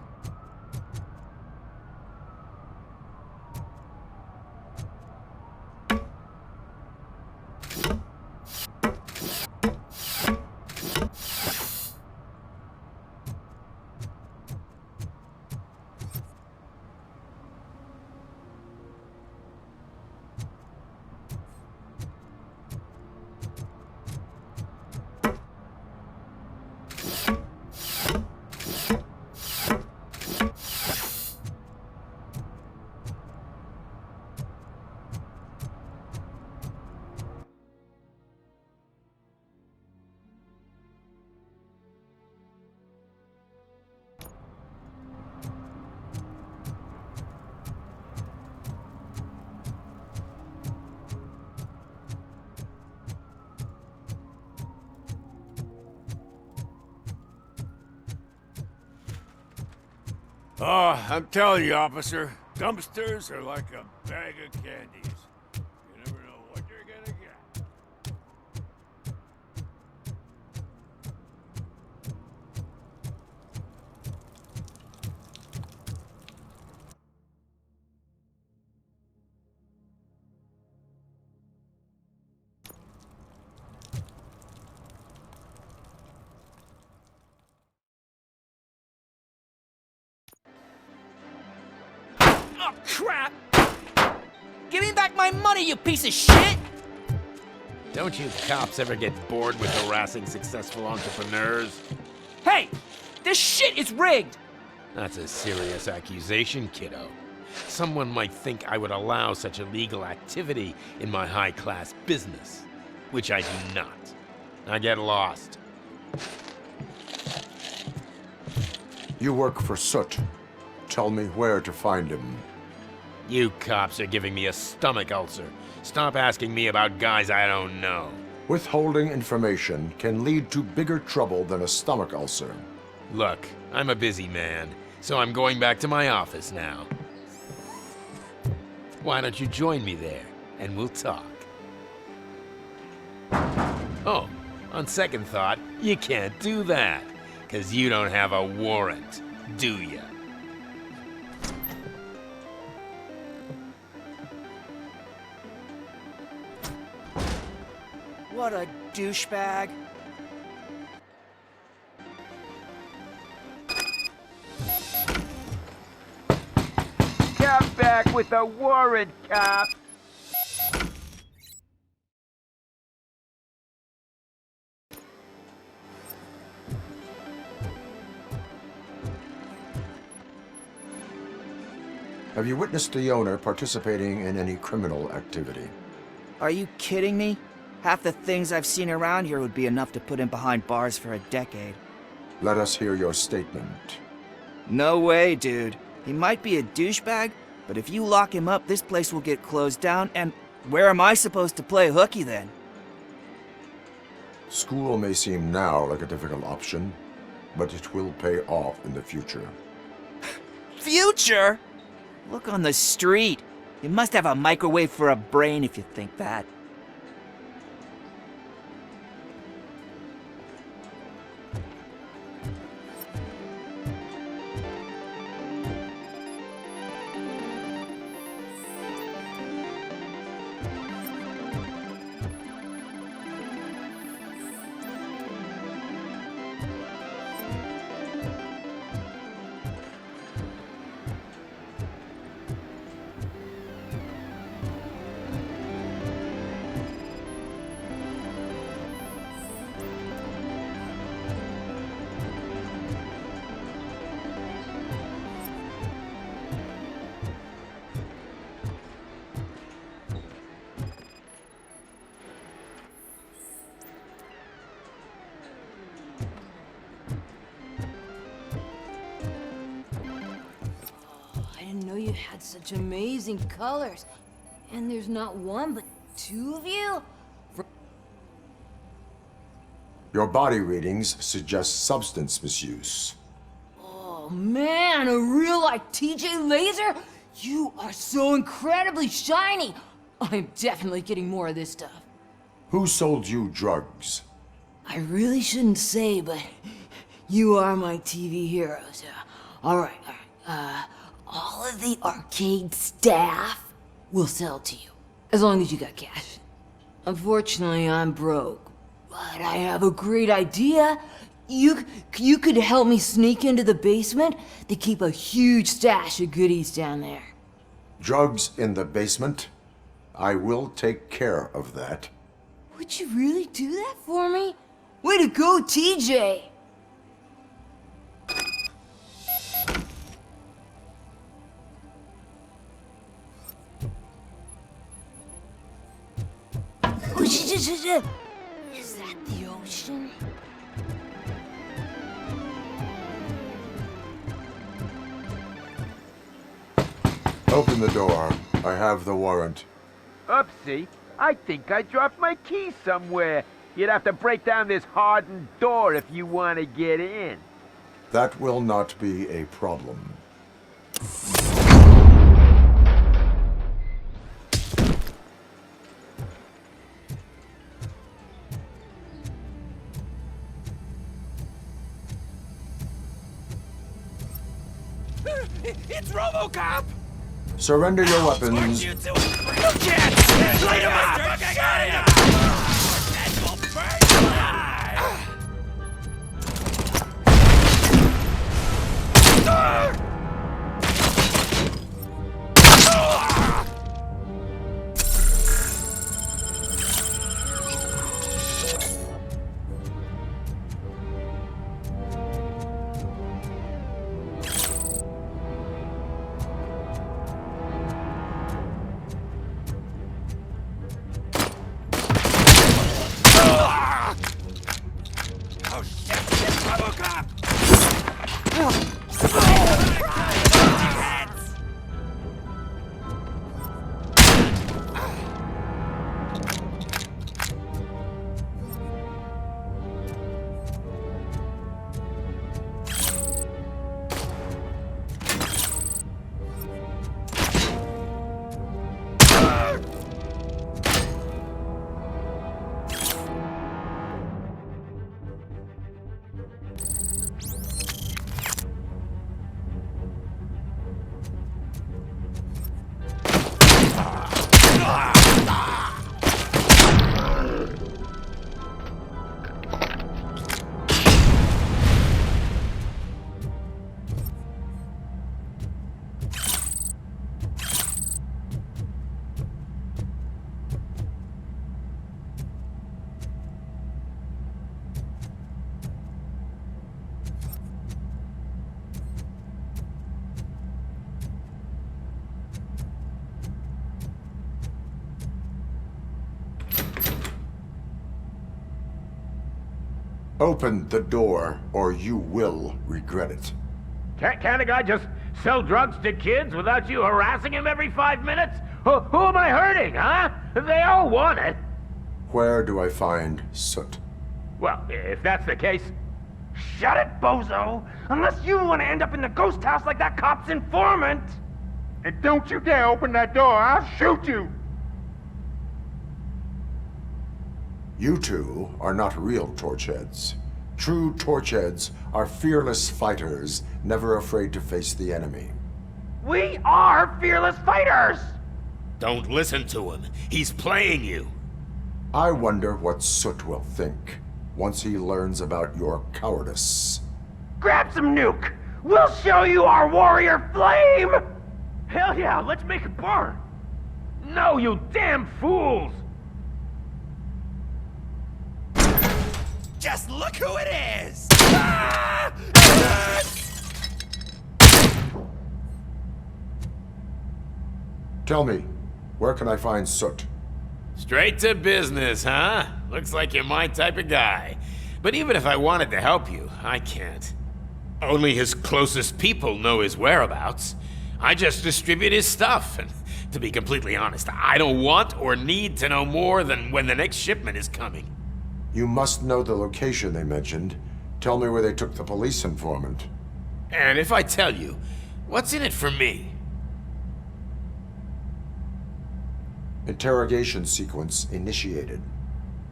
Oh, I'm telling you, officer, dumpsters are like a bag of candies. You never know what you're gonna get. Oh, crap! Give me back my money, you piece of shit! Don't you cops ever get bored with harassing successful entrepreneurs? Hey! This shit is rigged! That's a serious accusation, kiddo. Someone might think I would allow such illegal activity in my high-class business, which I do not. Now get lost. You work for Soot. Tell me where to find him. You cops are giving me a stomach ulcer. Stop asking me about guys I don't know. Withholding information can lead to bigger trouble than a stomach ulcer. Look, I'm a busy man, so I'm going back to my office now. Why don't you join me there, and we'll talk. Oh, on second thought, you can't do that, 'cause you don't have a warrant, do ya? What a douchebag. Come back with a warrant, cop! Have you witnessed the owner participating in any criminal activity? Are you kidding me? Half the things I've seen around here would be enough to put him behind bars for a decade. Let us hear your statement. No way, dude. He might be a douchebag, but if you lock him up, this place will get closed down, and where am I supposed to play hooky then? School may seem now like a difficult option, but it will pay off in the future. Future? Look on the street. You must have a microwave for a brain if you think that. You had such amazing colors. And there's not one, but two of you? Your body readings suggest substance misuse. Oh man, a real like TJ Laser? You are so incredibly shiny. I'm definitely getting more of this stuff. Who sold you drugs? I really shouldn't say, but You are my TV heroes. Alright. All of the arcade staff will sell to you, as long as you got cash. Unfortunately, I'm broke, but I have a great idea. You could help me sneak into the basement. They keep a huge stash of goodies down there. Drugs in the basement? I will take care of that. Would you really do that for me? Way to go, TJ! Oh, shit. Is that the ocean? Open the door. I have the warrant. Oopsie. I think I dropped my key somewhere. You'd have to break down this hardened door if you want to get in. That will not be a problem. It's RoboCop! Surrender your weapons. You can't! Light him up! Shut him! That will burn alive! Open the door, or you will regret it. Can't a guy just sell drugs to kids without you harassing him every 5 minutes? Who am I hurting, huh? They all want it. Where do I find Soot? Well, if that's the case... Shut it, bozo! Unless you want to end up in the ghost house like that cop's informant! And don't you dare open that door, I'll shoot you! You two are not real torchheads. True torchheads are fearless fighters, never afraid to face the enemy. We are fearless fighters! Don't listen to him. He's playing you. I wonder what Soot will think once he learns about your cowardice. Grab some nuke! We'll show you our warrior flame! Hell yeah, let's make it burn! No, you damn fools! Just look who it is! Tell me, where can I find Soot? Straight to business, huh? Looks like you're my type of guy. But even if I wanted to help you, I can't. Only his closest people know his whereabouts. I just distribute his stuff, and to be completely honest, I don't want or need to know more than when the next shipment is coming. You must know the location they mentioned. Tell me where they took the police informant. And if I tell you, what's in it for me? Interrogation sequence initiated.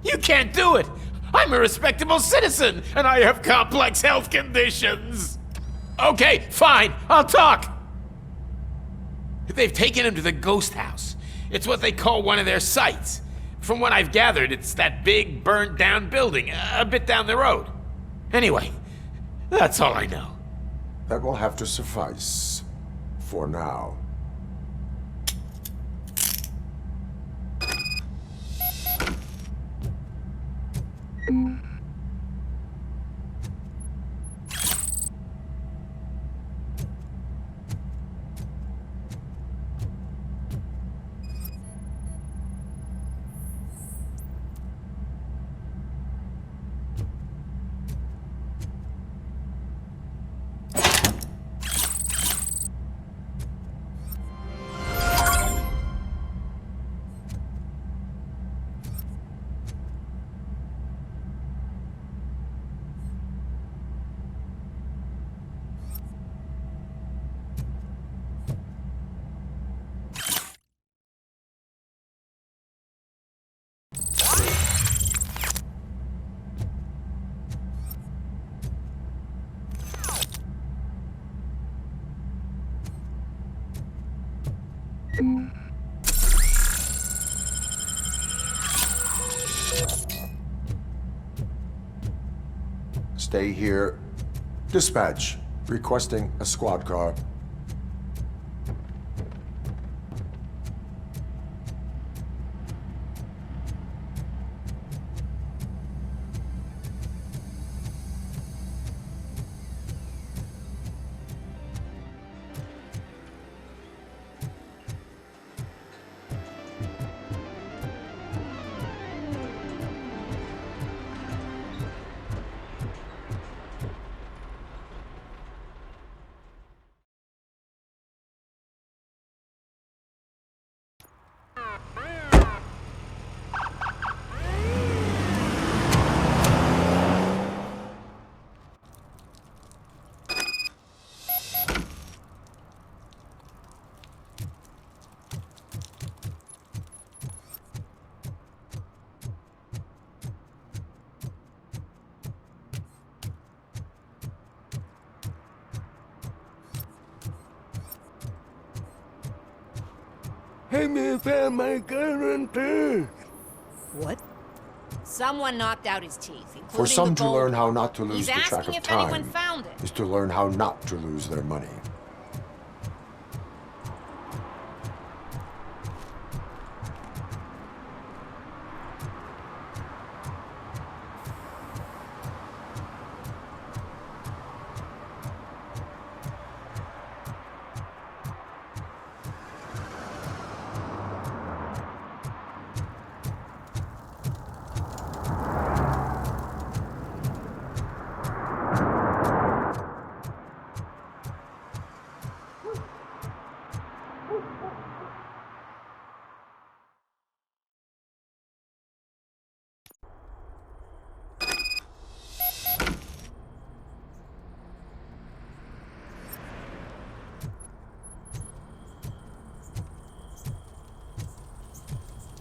You can't do it! I'm a respectable citizen, and I have complex health conditions. Okay, fine, I'll talk. They've taken him to the ghost house. It's what they call one of their sites. From what I've gathered, it's that big, burnt-down building a bit down the road. Anyway, that's all I know. That will have to suffice. For now. Stay here. Dispatch. Requesting a squad car. What? Someone knocked out his teeth, including For some the to gold. learn how not to lose He's the track asking of if anyone time found it. is to learn how not to lose their money.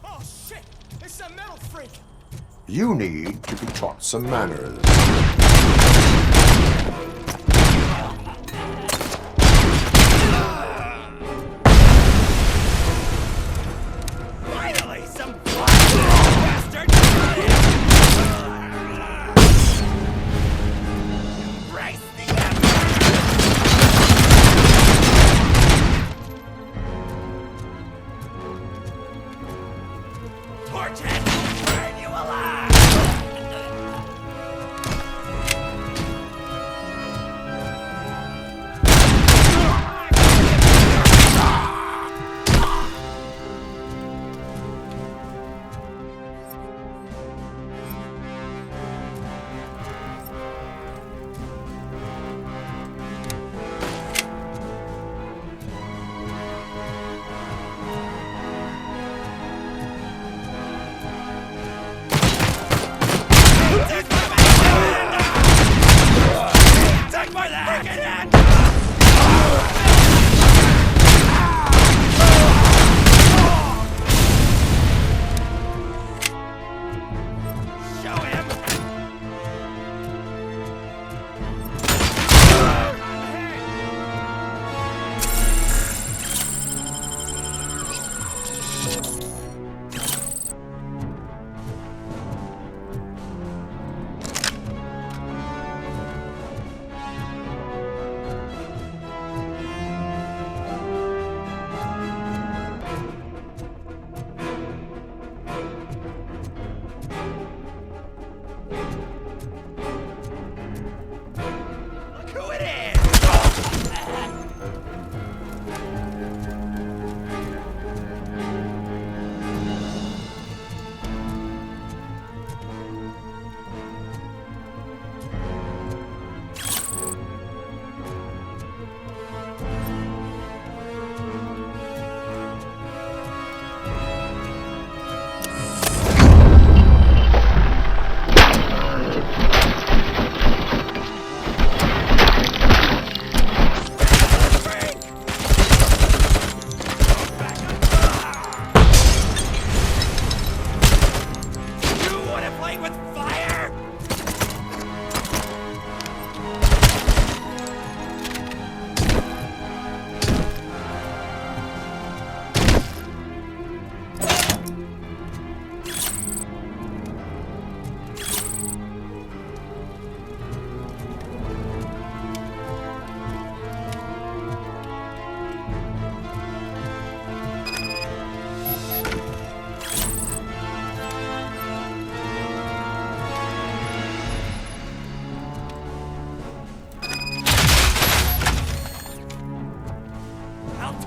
Oh shit! It's a metal freak! You need to be taught some manners. Finally, some bastard! Embrace the Torch head will burn you alive!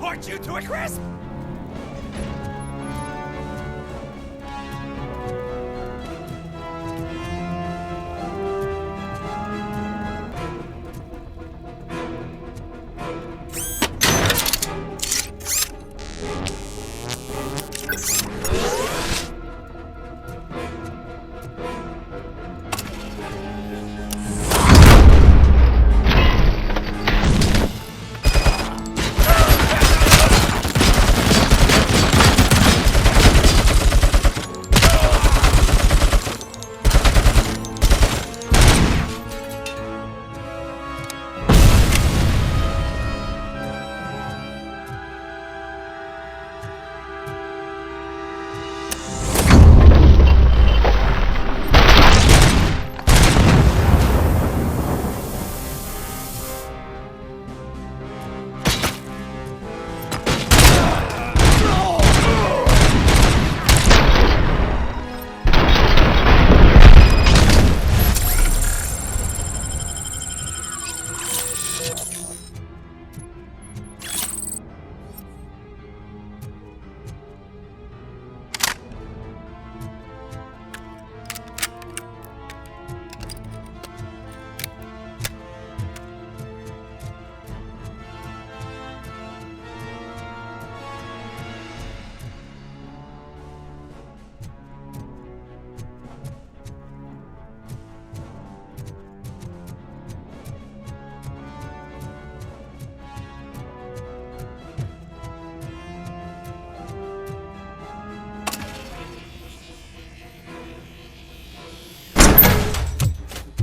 torch you to a crisp!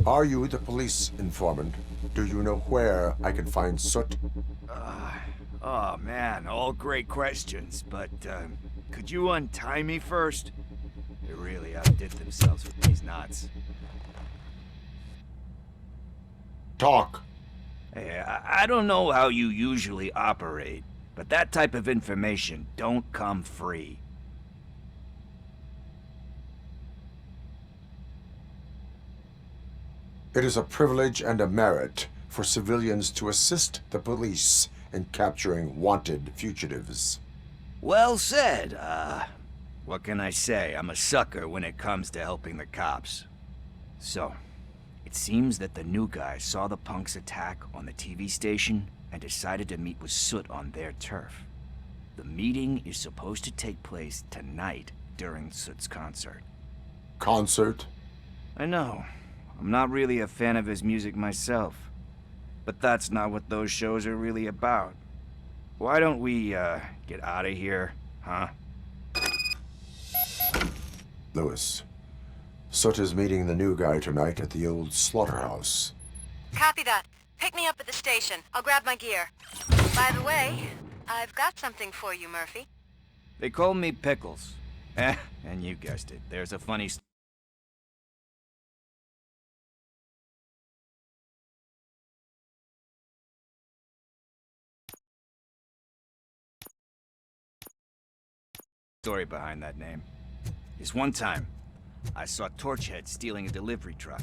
Are you the police informant? Do you know where I can find Soot? Oh man, all great questions, but could you untie me first? They really outdid themselves with these knots. Talk. Hey, I don't know how you usually operate, but that type of information don't come free. It is a privilege and a merit for civilians to assist the police in capturing wanted fugitives. Well said. What can I say? I'm a sucker when it comes to helping the cops. So, it seems that the new guy saw the punks' attack on the TV station and decided to meet with Soot on their turf. The meeting is supposed to take place tonight during Soot's concert. Concert? I know. I'm not really a fan of his music myself. But that's not what those shows are really about. Why don't we, get out of here, huh? Lewis, Soot is meeting the new guy tonight at the old slaughterhouse. Copy that. Pick me up at the station. I'll grab my gear. By the way, I've got something for you, Murphy. They call me Pickles. And you guessed it, there's a funny story behind that name. This one time, I saw Torchhead stealing a delivery truck.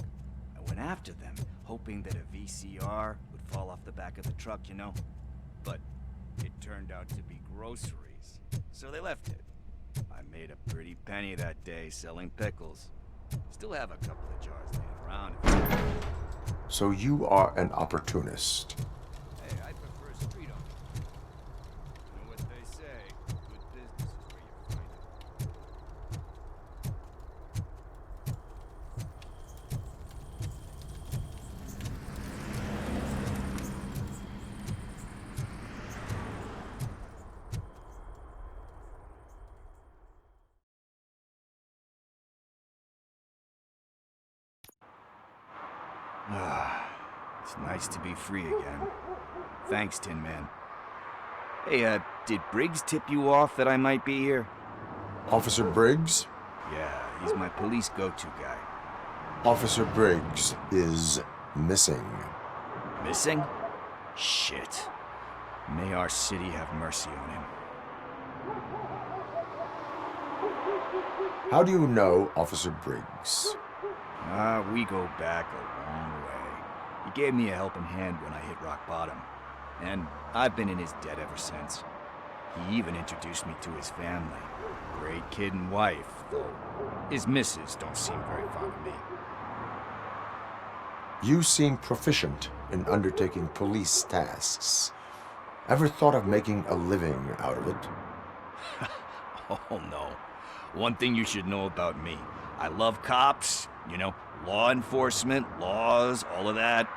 I went after them, hoping that a VCR would fall off the back of the truck, you know? But it turned out to be groceries, so they left it. I made a pretty penny that day selling pickles. Still have a couple of jars laying around. So you are an opportunist. Hey, I prefer street art. You know what they say, good business is where you find it. It's nice to be free again. Thanks, Tin Man. Hey, did Briggs tip you off that I might be here? Officer Briggs? Yeah, he's my police go-to guy. Officer Briggs is missing. Missing? Shit. May our city have mercy on him. How do you know Officer Briggs? We go back a long way. He gave me a helping hand when I hit rock bottom. And I've been in his debt ever since. He even introduced me to his family. Great kid and wife, though his missus don't seem very fond of me. You seem proficient in undertaking police tasks. Ever thought of making a living out of it? Oh no. One thing you should know about me. I love cops, you know, law enforcement, laws, all of that.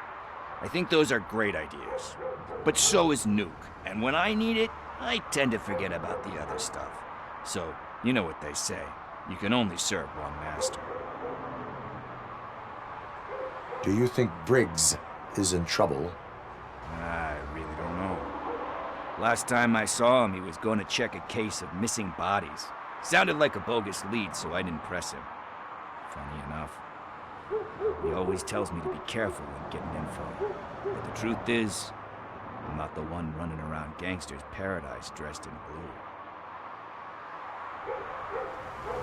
I think those are great ideas. But so is Nuke, and when I need it, I tend to forget about the other stuff. So, you know what they say. You can only serve one master. Do you think Briggs is in trouble? I really don't know. Last time I saw him, he was going to check a case of missing bodies. Sounded like a bogus lead, so I didn't press him. Funny enough. He always tells me to be careful when getting info. But the truth is, I'm not the one running around gangster's paradise dressed in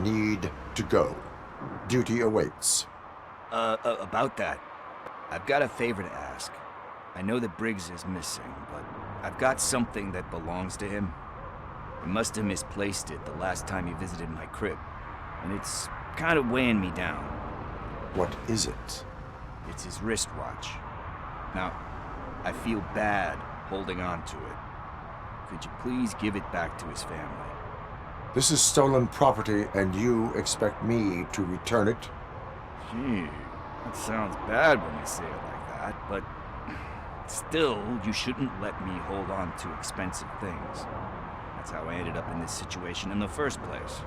blue. Need to go. Duty awaits. About that, I've got a favor to ask. I know that Briggs is missing, but I've got something that belongs to him. He must have misplaced it the last time he visited my crib, and it's kind of weighing me down. What is it? It's his wristwatch. Now, I feel bad holding on to it. Could you please give it back to his family? This is stolen property, and you expect me to return it? Gee, that sounds bad when you say it like that, but still, you shouldn't let me hold on to expensive things. That's how I ended up in this situation in the first place.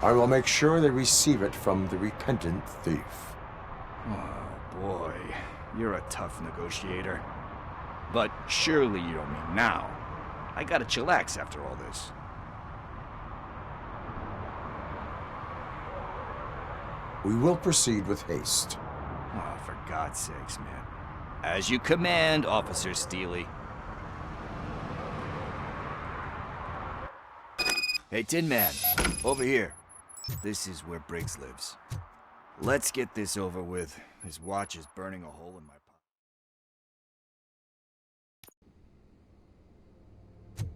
I will make sure they receive it from the repentant thief. Oh boy, you're a tough negotiator. But surely you don't mean now. I gotta chillax after all this. We will proceed with haste. Oh, for God's sakes, man. As you command, Officer Steely. Hey, Tin Man, over here. This is where Briggs lives. Let's get this over with. His watch is burning a hole in my pocket.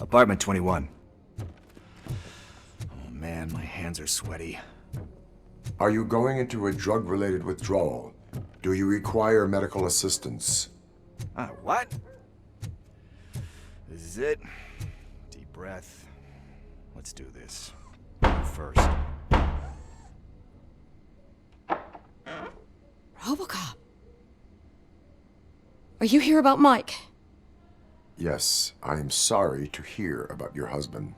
Apartment 21. Oh man, my hands are sweaty. Are you going into a drug-related withdrawal? Do you require medical assistance? What? This is it. Deep breath. Let's do this. First. Robocop. Are you here about Mike? Yes, I am sorry to hear about your husband.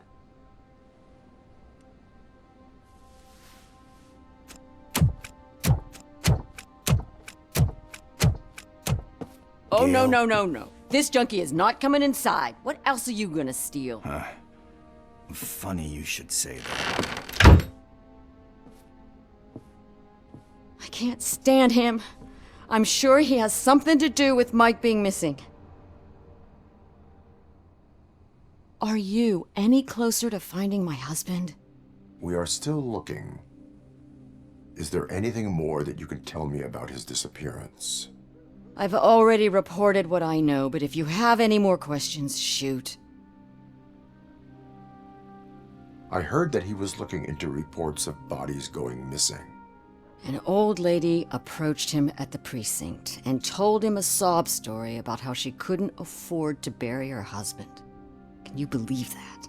Oh, no. This junkie is not coming inside. What else are you gonna steal? Funny you should say that. I can't stand him. I'm sure he has something to do with Mike being missing. Are you any closer to finding my husband? We are still looking. Is there anything more that you can tell me about his disappearance? I've already reported what I know, but if you have any more questions, shoot. I heard that he was looking into reports of bodies going missing. An old lady approached him at the precinct and told him a sob story about how she couldn't afford to bury her husband. Can you believe that?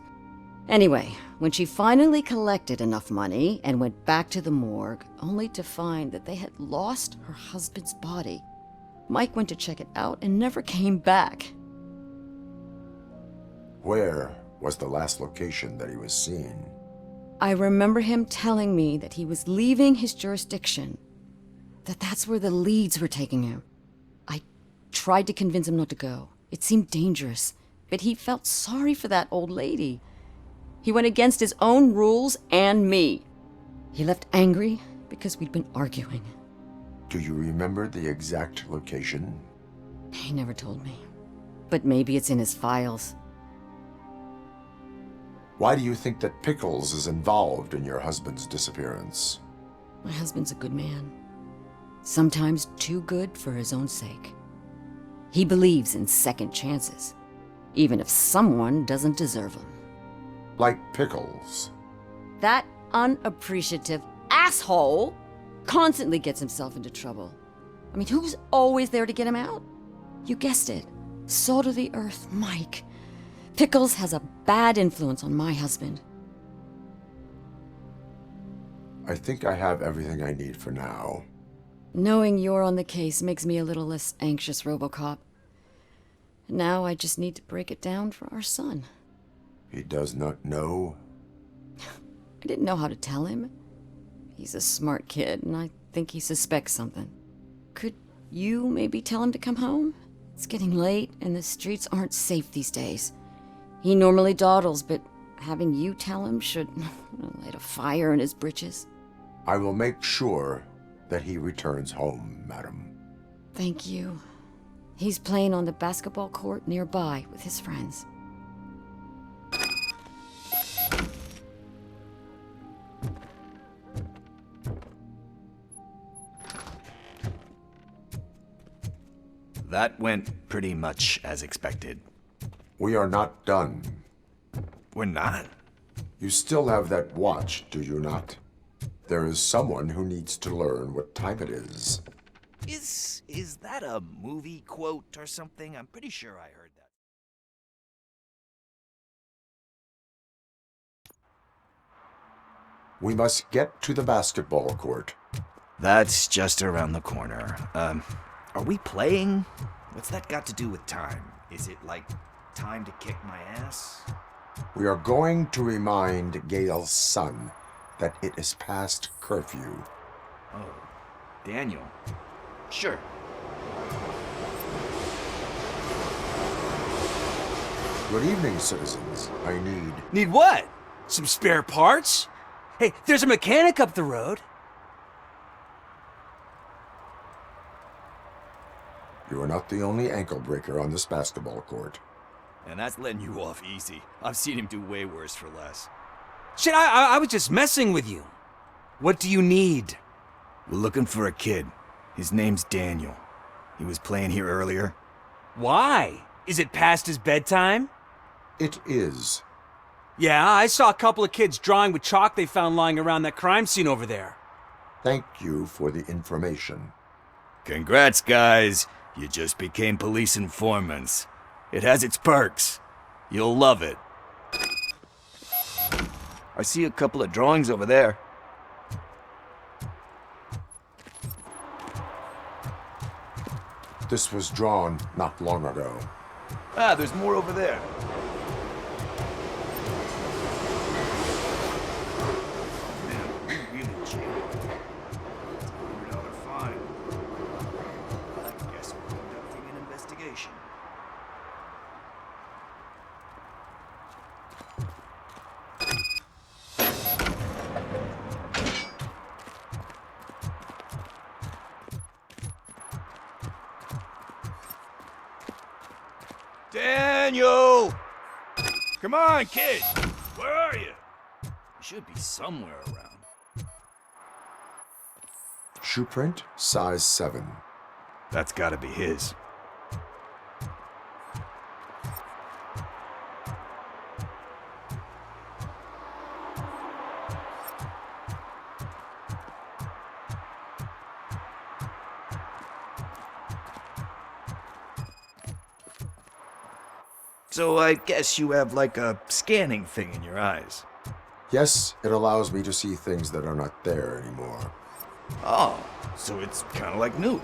Anyway, when she finally collected enough money and went back to the morgue, only to find that they had lost her husband's body, Mike went to check it out and never came back. Where was the last location that he was seen? I remember him telling me that he was leaving his jurisdiction, that's where the leads were taking him. I tried to convince him not to go. It seemed dangerous, but he felt sorry for that old lady. He went against his own rules and me. He left angry because we'd been arguing. Do you remember the exact location? He never told me, but maybe it's in his files. Why do you think that Pickles is involved in your husband's disappearance? My husband's a good man. Sometimes too good for his own sake. He believes in second chances. even if someone doesn't deserve them. Like Pickles. That unappreciative asshole constantly gets himself into trouble. I mean, who's always there to get him out? You guessed it. Salt of the earth, Mike. Pickles has a bad influence on my husband. I think I have everything I need for now. Knowing you're on the case makes me a little less anxious, RoboCop. Now I just need to break it down for our son. He does not know? I didn't know how to tell him. He's a smart kid, and I think he suspects something. Could you maybe tell him to come home? It's getting late, and the streets aren't safe these days. He normally dawdles, but having you tell him should light a fire in his britches. I will make sure that he returns home, madam. Thank you. He's playing on the basketball court nearby with his friends. That went pretty much as expected. We are not done. We're not? You still have that watch, do you not? There is someone who needs to learn what time it is. Is that a movie quote or something? I'm pretty sure I heard that. We must get to the basketball court. That's just around the corner. Are we playing? What's that got to do with time? Is it like time to kick my ass? We are going to remind Gail's son that it is past curfew. Oh, Daniel. Sure. Good evening, citizens. I need... Need what? Some spare parts? Hey, there's a mechanic up the road. You are not the only ankle breaker on this basketball court. And that's letting you off easy. I've seen him do way worse for less. Shit, I was just messing with you. What do you need? We're looking for a kid. His name's Daniel. He was playing here earlier. Why? Is it past his bedtime? It is. Yeah, I saw a couple of kids drawing with chalk they found lying around that crime scene over there. Thank you for the information. Congrats, guys. You just became police informants. It has its perks. You'll love it. I see a couple of drawings over there. This was drawn not long ago. Ah, there's more over there. Man, we really cheated. It's a $100 fine. I guess we're conducting an investigation. Daniel! Come on, kid! Where are you? You should be somewhere around. Shoe print, size 7. That's gotta be his. So I guess you have like a scanning thing in your eyes. Yes, it allows me to see things that are not there anymore. Oh, so it's kind of like new.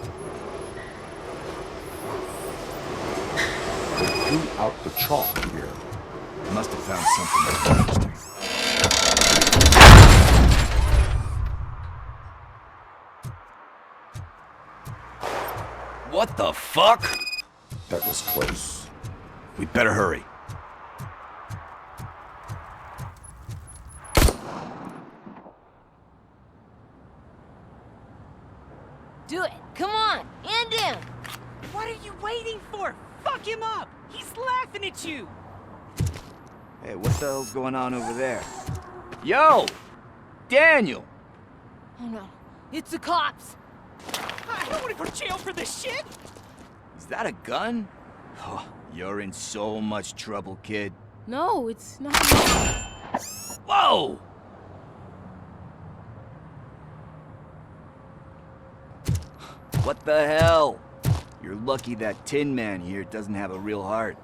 They threw out the chalk here. Must have found something interesting. What the fuck? That was close. We'd better hurry. Do it. Come on. End him. What are you waiting for? Fuck him up. He's laughing at you. Hey, what the hell's going on over there? Yo! Daniel! Oh no. It's the cops. I don't want to go to jail for this shit. Is that a gun? Oh, you're in so much trouble, kid. No, it's not. Whoa! What the hell? You're lucky that Tin Man here doesn't have a real heart.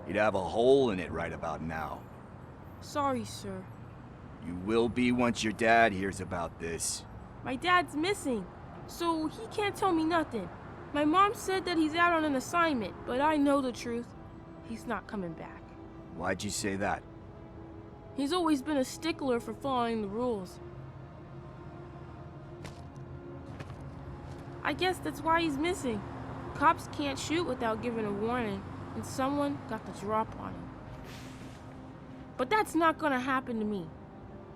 He'd have a hole in it right about now. Sorry, sir. You will be once your dad hears about this. My dad's missing, so he can't tell me nothing. My mom said that he's out on an assignment, but I know the truth. He's not coming back. Why'd you say that? He's always been a stickler for following the rules. I guess that's why he's missing. Cops can't shoot without giving a warning, and someone got the drop on him. But that's not gonna happen to me.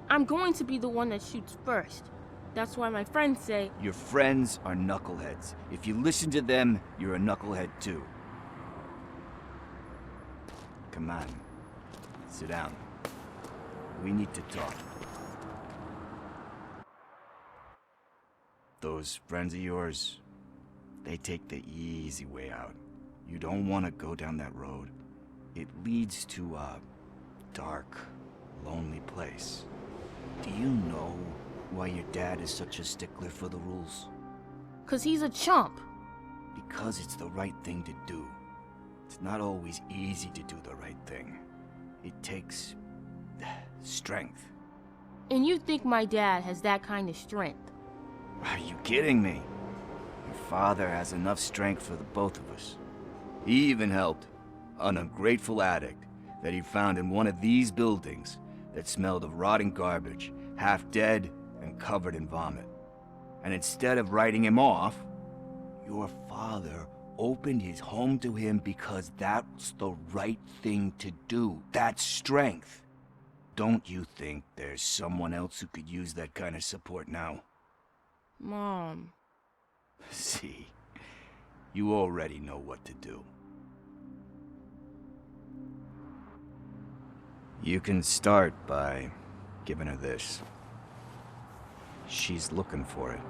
I'm going to be the one that shoots first. That's why my friends say... Your friends are knuckleheads. If you listen to them, you're a knucklehead too. Come on. Sit down. We need to talk. Those friends of yours, they take the easy way out. You don't want to go down that road. It leads to a dark, lonely place. Do you know why your dad is such a stickler for the rules? 'Cause he's a chump. Because it's the right thing to do. It's not always easy to do the right thing. It takes strength. And you think my dad has that kind of strength? Are you kidding me? Your father has enough strength for the both of us. He even helped an ungrateful addict that he found in one of these buildings that smelled of rotting garbage, half dead and covered in vomit. And instead of writing him off, your father opened his home to him because that's the right thing to do. That's strength. Don't you think there's someone else who could use that kind of support now? Mom. See, you already know what to do. You can start by giving her this. She's looking for it.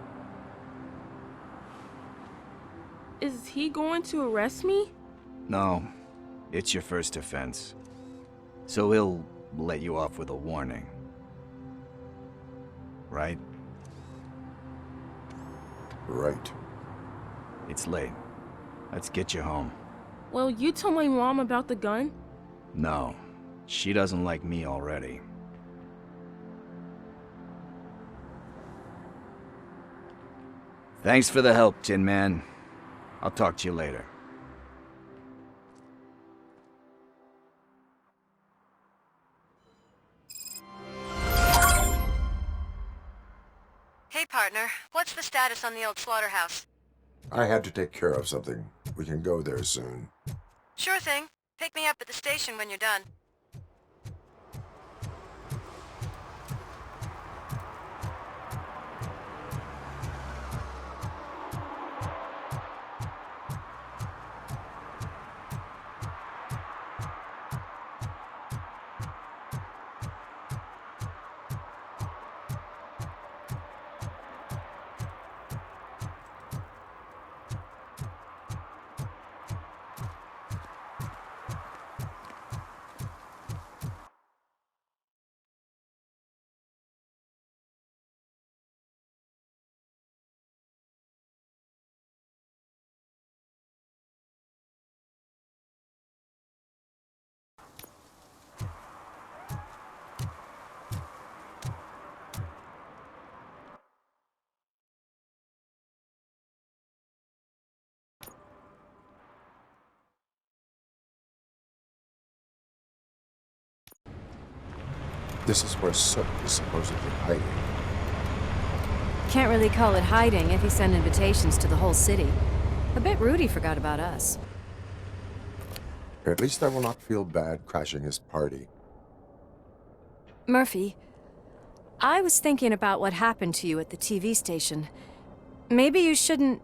Is he going to arrest me? No, it's your first offense. So he'll let you off with a warning. Right? Right. It's late. Let's get you home. Well, you tell my mom about the gun? No, she doesn't like me already. Thanks for the help, Tin Man. I'll talk to you later. Hey, partner. What's the status on the old slaughterhouse? I had to take care of something. We can go there soon. Sure thing. Pick me up at the station when you're done. This is where Sook is supposedly hiding. Can't really call it hiding if he sent invitations to the whole city. A bit rude he forgot about us. At least I will not feel bad crashing his party. Murphy, I was thinking about what happened to you at the TV station. Maybe you shouldn't...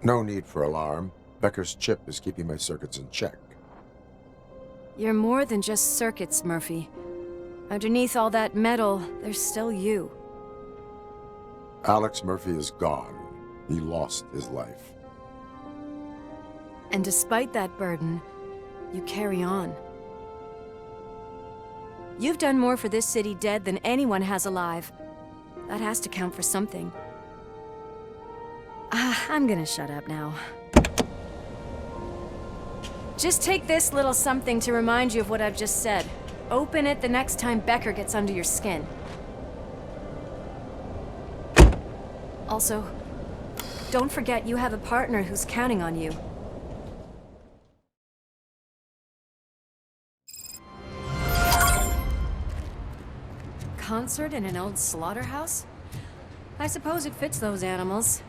No need for alarm. Becker's chip is keeping my circuits in check. You're more than just circuits, Murphy. Underneath all that metal, there's still you. Alex Murphy is gone. He lost his life. And despite that burden, you carry on. You've done more for this city dead than anyone has alive. That has to count for something. I'm gonna shut up now. Just take this little something to remind you of what I've just said. Open it the next time Becker gets under your skin. Also, don't forget you have a partner who's counting on you. Concert in an old slaughterhouse? I suppose it fits those animals.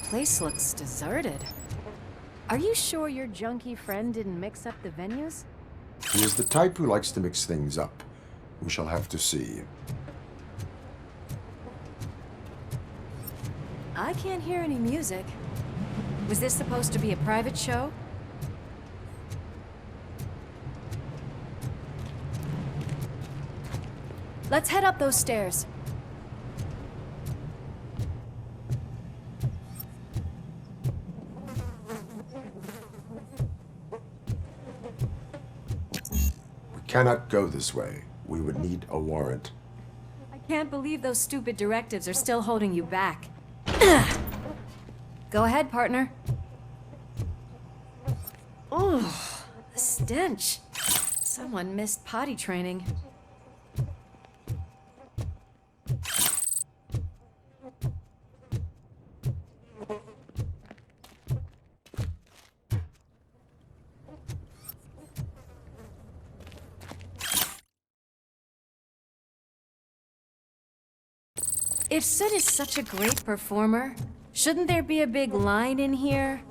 Place looks deserted. Are you sure your junkie friend didn't mix up the venues? He is the type who likes to mix things up. We shall have to see. I can't hear any music. Was this supposed to be a private show? Let's head up those stairs. We cannot go this way. We would need a warrant. I can't believe those stupid directives are still holding you back. Go ahead, partner. Ooh, the stench. Someone missed potty training. If Sid is such a great performer, shouldn't there be a big line in here?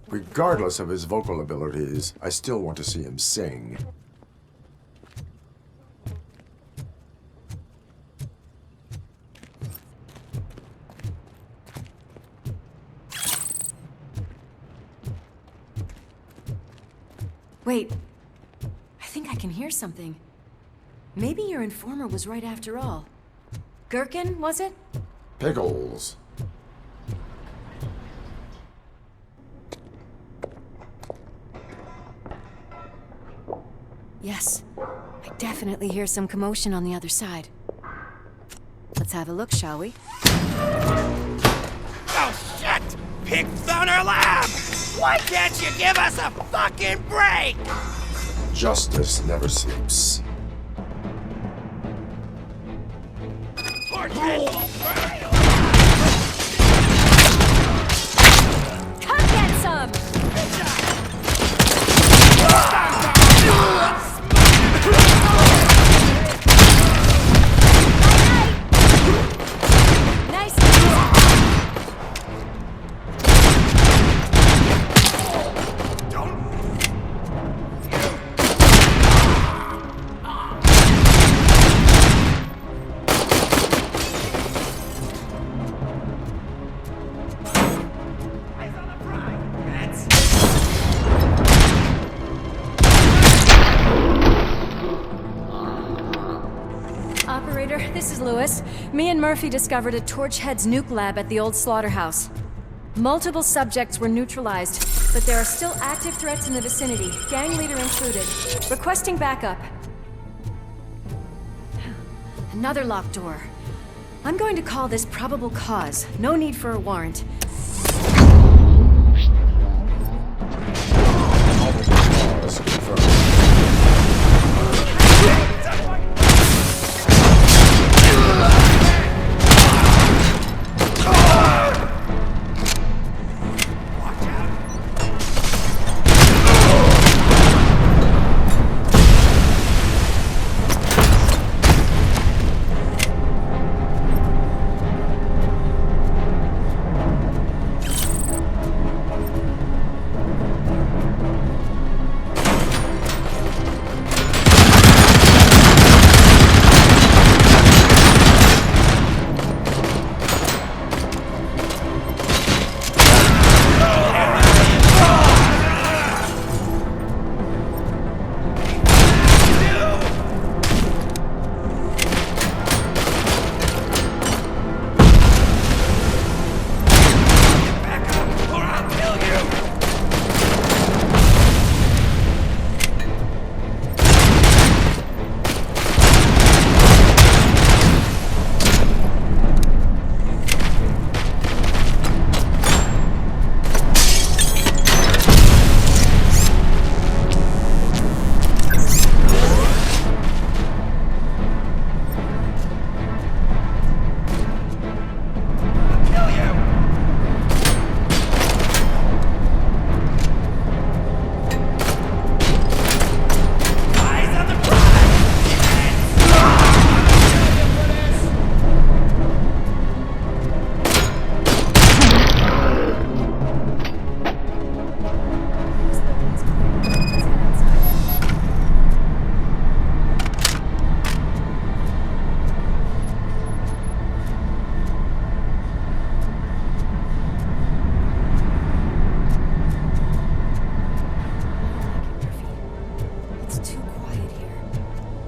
Regardless of his vocal abilities, I still want to see him sing. Wait, I think I can hear something. Maybe your informer was right after all. Gherkin, was it? Pickles. Yes, I definitely hear some commotion on the other side. Let's have a look, shall we? Oh, shit! Pigs on our lab! Why can't you give us a fucking break? Justice never sleeps. Come get some! Nice. Operator, this is Lewis. Me and Murphy discovered a Torchhead's nuke lab at the old slaughterhouse. Multiple subjects were neutralized, but there are still active threats in the vicinity, gang leader included. Requesting backup. Another locked door. I'm going to call this probable cause. No need for a warrant.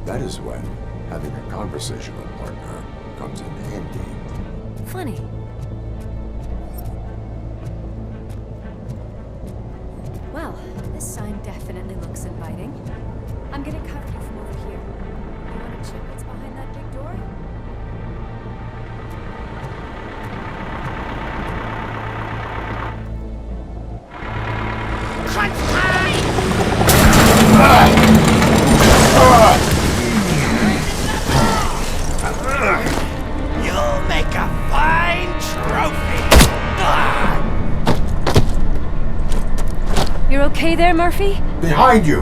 That is when having a conversational partner comes in handy. Funny. Well, this sign definitely looks inviting. I'm gonna cover you from over here. You wanna check what's behind that big door? You'll make a fine trophy! You're okay there, Murphy? Behind you!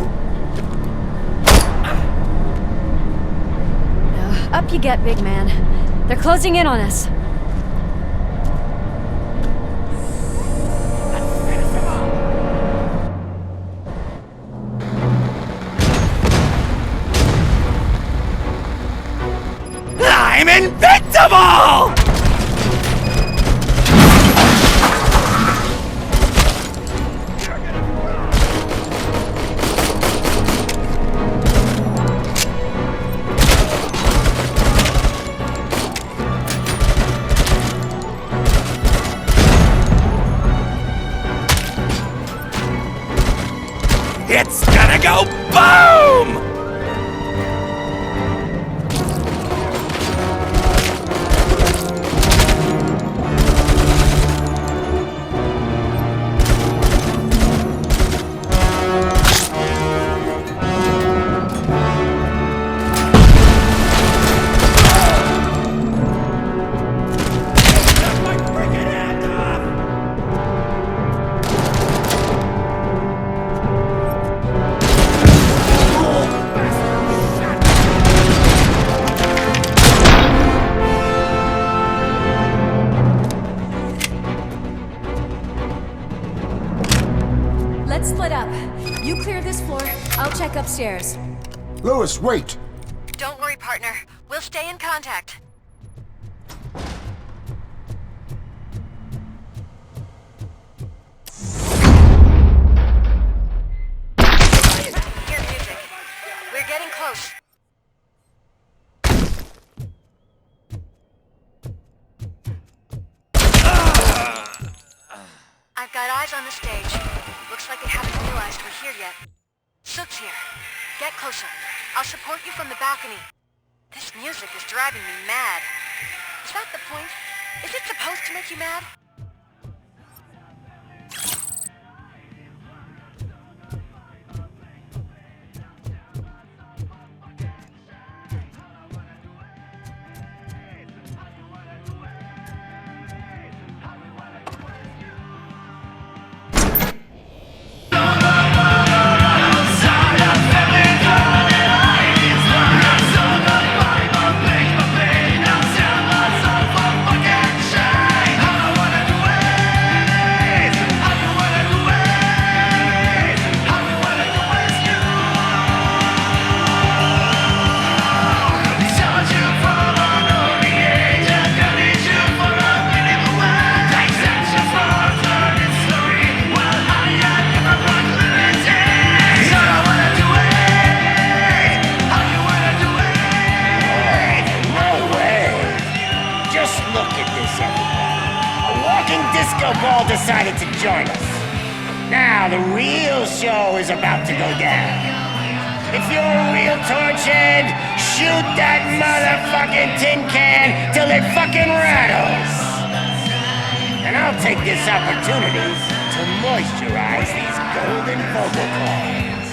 Up you get, big man. They're closing in on us. I'm invincible! It's gonna go boom! Let's split up. You clear this floor, I'll check upstairs. Lewis, wait! Don't worry, partner. We'll stay in contact. Hear music. We're getting close. I've got eyes on the stage. Looks like they haven't realized we're here yet. Sook's here. Get closer. I'll support you from the balcony. This music is driving me mad. Is that the point? Is it supposed to make you mad? Decided to join us. Now the real show is about to go down. If you're a real torchhead, shoot that motherfucking tin can till it fucking rattles. And I'll take this opportunity to moisturize these golden vocal cords.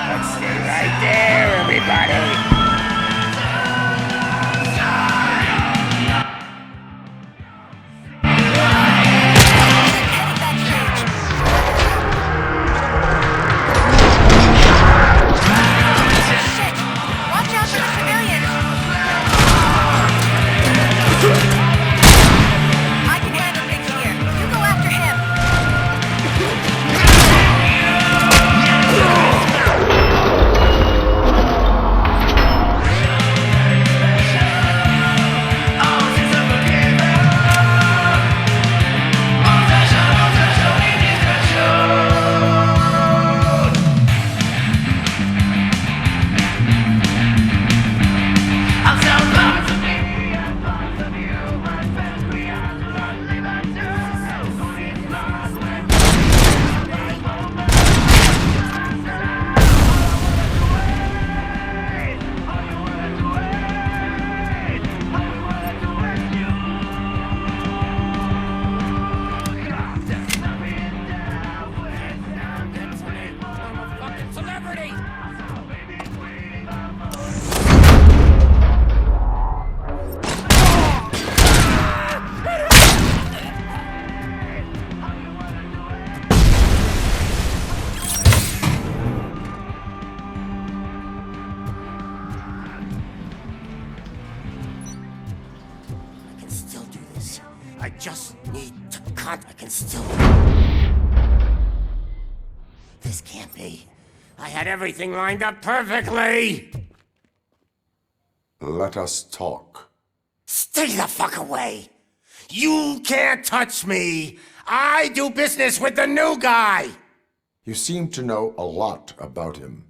But stay right there, everybody. I can handle things here. You go after him. I can still... This can't be. I had everything lined up perfectly! Let us talk. Stay the fuck away! You can't touch me! I do business with the new guy! You seem to know a lot about him.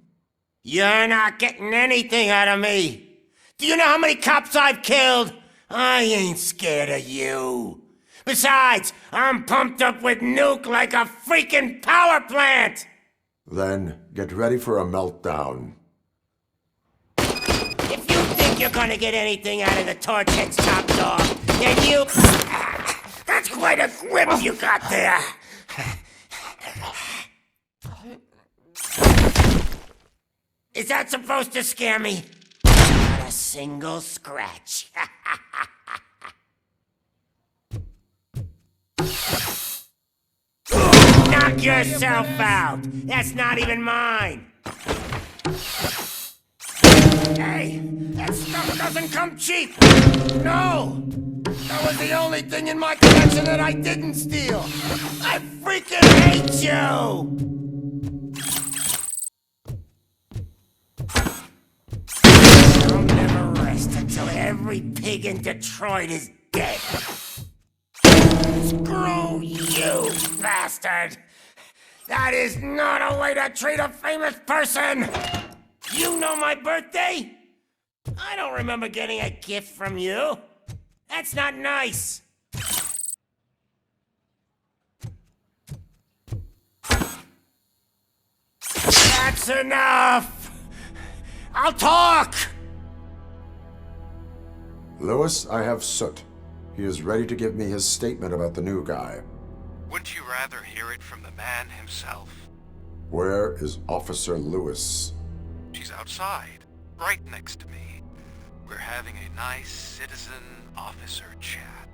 You're not getting anything out of me! Do you know how many cops I've killed? I ain't scared of you. Besides, I'm pumped up with nuke like a freaking power plant! Then get ready for a meltdown. If you think you're gonna get anything out of the Torchhead's top dog, then you... That's quite a grip you got there! Is that supposed to scare me? Not a single scratch. Knock yourself out! That's not even mine! Hey, that stuff doesn't come cheap! No! That was the only thing in my collection that I didn't steal! I freaking hate you! I'll never rest until every pig in Detroit is dead! Screw you, bastard! That is not a way to treat a famous person! You know my birthday? I don't remember getting a gift from you. That's not nice. That's enough! I'll talk! Lewis, I have Soot. He is ready to give me his statement about the new guy. Wouldn't you rather hear it from the man himself? Where is Officer Lewis? She's outside, right next to me. We're having a nice citizen-officer chat.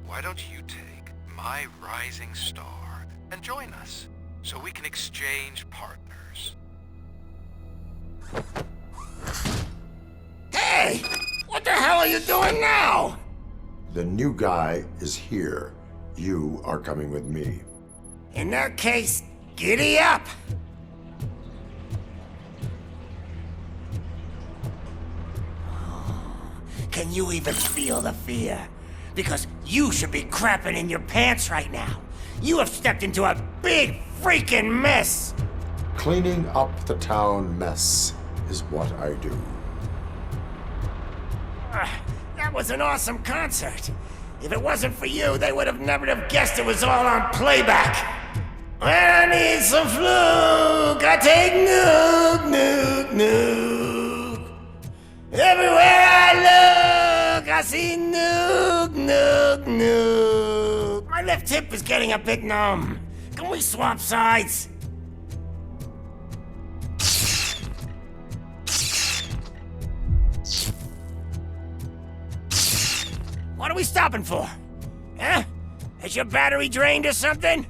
Why don't you take my rising star and join us, so we can exchange partners? Hey! What the hell are you doing now? The new guy is here. You are coming with me. In that case, giddy up! Can you even feel the fear? Because you should be crapping in your pants right now. You have stepped into a big freaking mess! Cleaning up the town mess is what I do. That was an awesome concert. If it wasn't for you, they would have never have guessed it was all on playback. When I need some fluke, I take nuke, nuke, nuke. Everywhere I look, I see nuke, nuke, nuke. My left hip is getting a bit numb. Can we swap sides? What are we stopping for? Huh? Is your battery drained or something?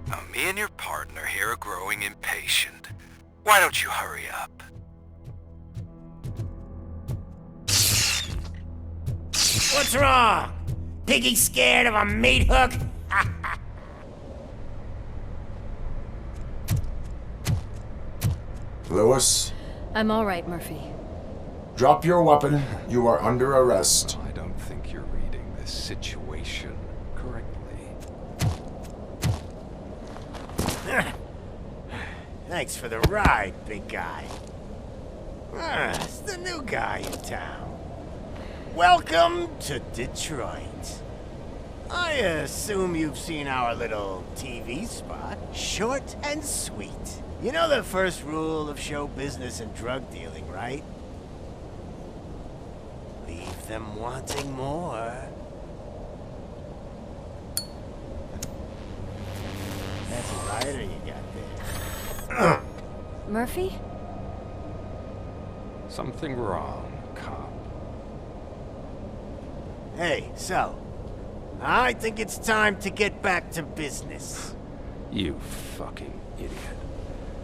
Now, me and your partner here are growing impatient. Why don't you hurry up? What's wrong? Piggy scared of a meat hook? Lewis? I'm all right, Murphy. Drop your weapon. You are under arrest. I don't think you're reading this situation correctly. Thanks for the ride, big guy. It's the new guy in town. Welcome to Detroit. I assume you've seen our little TV spot. Short and sweet. You know the first rule of show business and drug dealing, right? Leave them wanting more. That's a rider you got there. Murphy? Something wrong, cop. Hey, so, I think it's time to get back to business. You fucking idiot.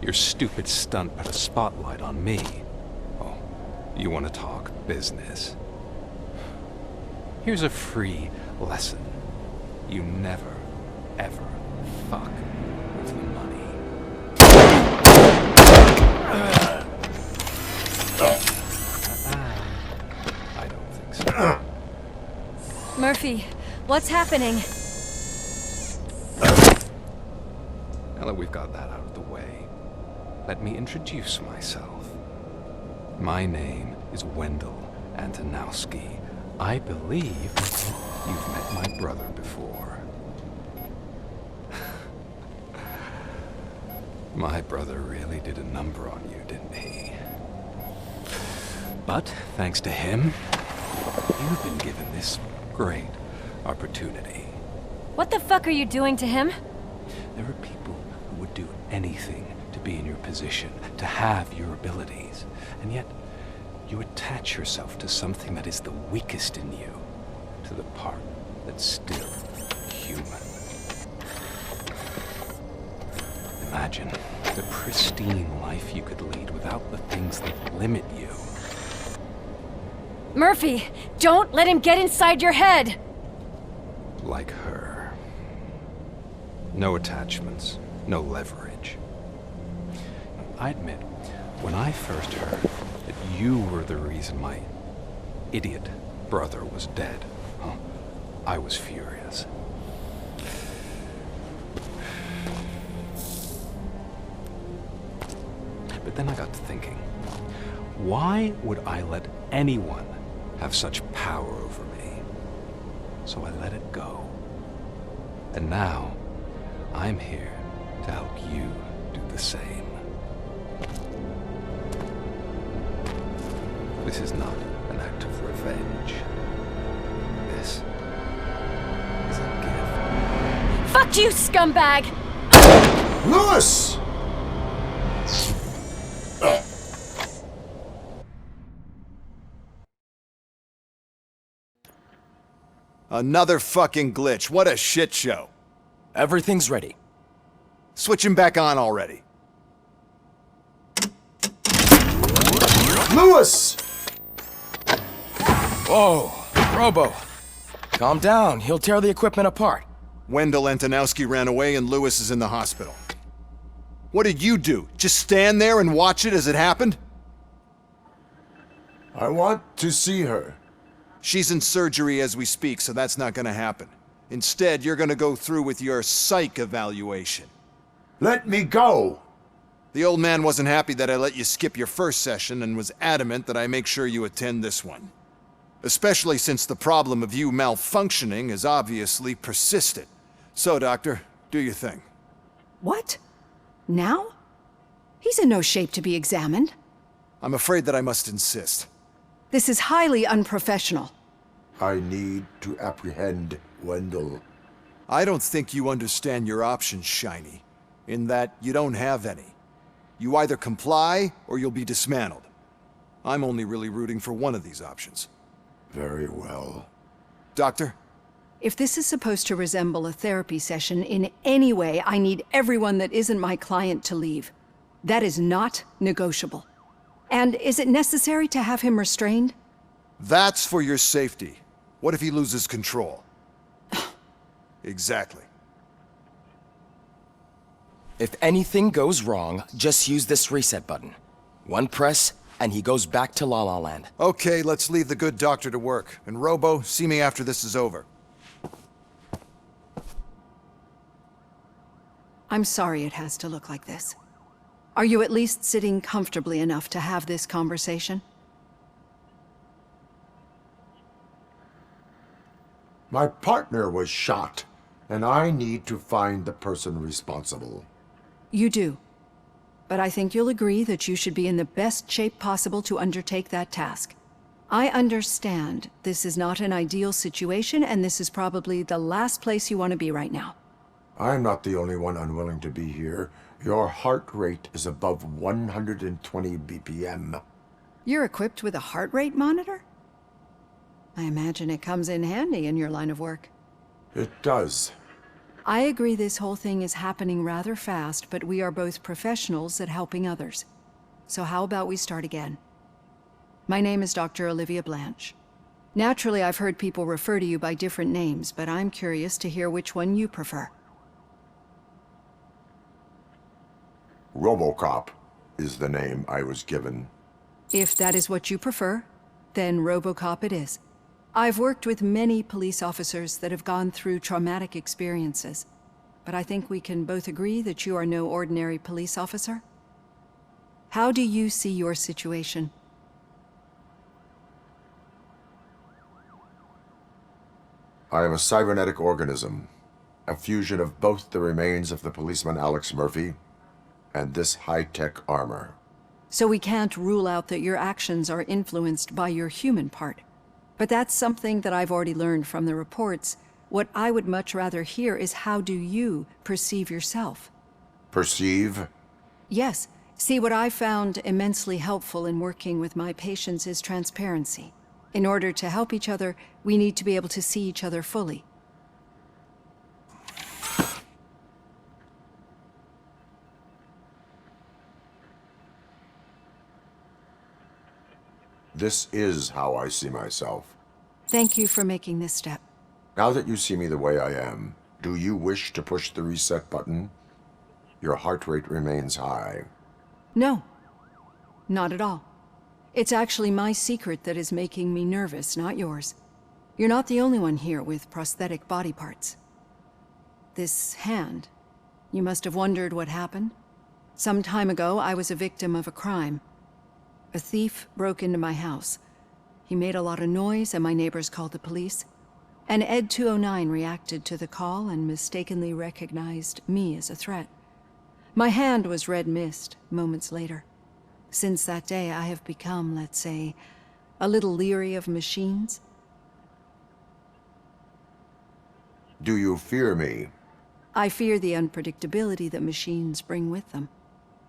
Your stupid stunt put a spotlight on me. Oh, you want to talk business? Here's a free lesson. You never, ever fuck with the money. I don't think so. Murphy, what's happening? Now that we've got that out of the way, let me introduce myself. My name is Wendell Antonowski. I believe you've met my brother before. My brother really did a number on you, didn't he? But thanks to him, you've been given this great opportunity. What the fuck are you doing to him? There are people who would do anything to be in your position, to have your abilities, and yet you attach yourself to something that is the weakest in you, to the part that's still human. Imagine the pristine life you could lead without the things that limit you. Murphy, don't let him get inside your head! Like her. No attachments, no leverage. I admit, when I first heard that you were the reason my idiot brother was dead, I was furious. But then I got to thinking, why would I let anyone have such power over me? So I let it go. And now, I'm here to help you do the same. This is not an act of revenge. This is a gift. Fuck you, scumbag! Lewis! Another fucking glitch. What a shit show. Everything's ready. Switch him back on already. Lewis! Whoa, Robo. Calm down. He'll tear the equipment apart. Wendell Antonowski ran away and Lewis is in the hospital. What did you do? Just stand there and watch it as it happened? I want to see her. She's in surgery as we speak, so that's not gonna happen. Instead, you're gonna go through with your psych evaluation. Let me go! The old man wasn't happy that I let you skip your first session and was adamant that I make sure you attend this one. Especially since the problem of you malfunctioning is obviously persistent. So, Doctor, do your thing. What? Now? He's in no shape to be examined. I'm afraid that I must insist. This is highly unprofessional. I need to apprehend Wendell. I don't think you understand your options, Shiny, in that you don't have any. You either comply or you'll be dismantled. I'm only really rooting for one of these options. Very well. Doctor? If this is supposed to resemble a therapy session in any way, I need everyone that isn't my client to leave. That is not negotiable. And is it necessary to have him restrained? That's for your safety. What if he loses control? Exactly. If anything goes wrong, just use this reset button. One press, and he goes back to La La Land. Okay, let's leave the good doctor to work. And Robo, see me after this is over. I'm sorry it has to look like this. Are you at least sitting comfortably enough to have this conversation? My partner was shot, and I need to find the person responsible. You do. But I think you'll agree that you should be in the best shape possible to undertake that task. I understand this is not an ideal situation, and this is probably the last place you want to be right now. I'm not the only one unwilling to be here. Your heart rate is above 120 BPM. You're equipped with a heart rate monitor? I imagine it comes in handy in your line of work. It does. I agree this whole thing is happening rather fast, but we are both professionals at helping others. So how about we start again? My name is Dr. Olivia Blanche. Naturally, I've heard people refer to you by different names, but I'm curious to hear which one you prefer. RoboCop is the name I was given. If that is what you prefer, then RoboCop it is. I've worked with many police officers that have gone through traumatic experiences, but I think we can both agree that you are no ordinary police officer. How do you see your situation? I am a cybernetic organism, a fusion of both the remains of the policeman Alex Murphy and this high-tech armor. So we can't rule out that your actions are influenced by your human part. But that's something that I've already learned from the reports. What I would much rather hear is how do you perceive yourself? Perceive? Yes. See, what I found immensely helpful in working with my patients is transparency. In order to help each other, we need to be able to see each other fully. This is how I see myself. Thank you for making this step. Now that you see me the way I am, do you wish to push the reset button? Your heart rate remains high. No, not at all. It's actually my secret that is making me nervous, not yours. You're not the only one here with prosthetic body parts. This hand, you must have wondered what happened. Some time ago, I was a victim of a crime. A thief broke into my house. He made a lot of noise and my neighbors called the police. And Ed 209 reacted to the call and mistakenly recognized me as a threat. My hand was red mist moments later. Since that day, I have become, let's say, a little leery of machines. Do you fear me? I fear the unpredictability that machines bring with them.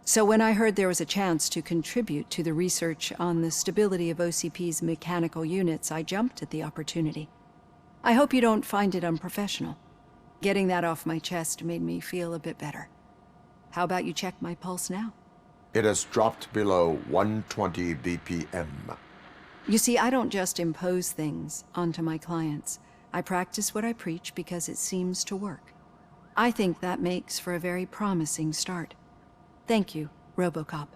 So when I heard there was a chance to contribute to the research on the stability of OCP's mechanical units, I jumped at the opportunity. I hope you don't find it unprofessional. Getting that off my chest made me feel a bit better. How about you check my pulse now? It has dropped below 120 BPM. You see, I don't just impose things onto my clients. I practice what I preach because it seems to work. I think that makes for a very promising start. Thank you, RoboCop.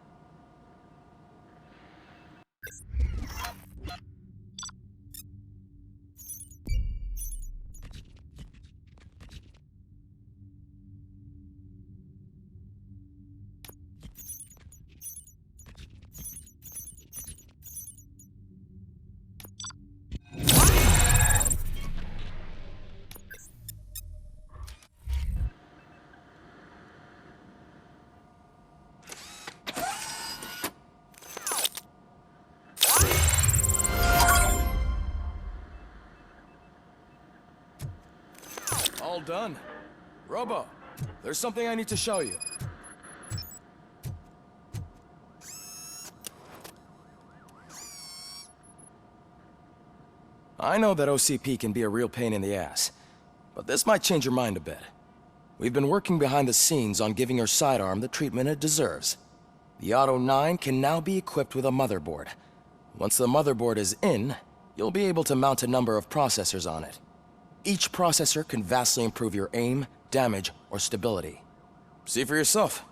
All done. Robo, there's something I need to show you. I know that OCP can be a real pain in the ass, but this might change your mind a bit. We've been working behind the scenes on giving your sidearm the treatment it deserves. The Auto 9 can now be equipped with a motherboard. Once the motherboard is in, you'll be able to mount a number of processors on it. Each processor can vastly improve your aim, damage, or stability. See for yourself.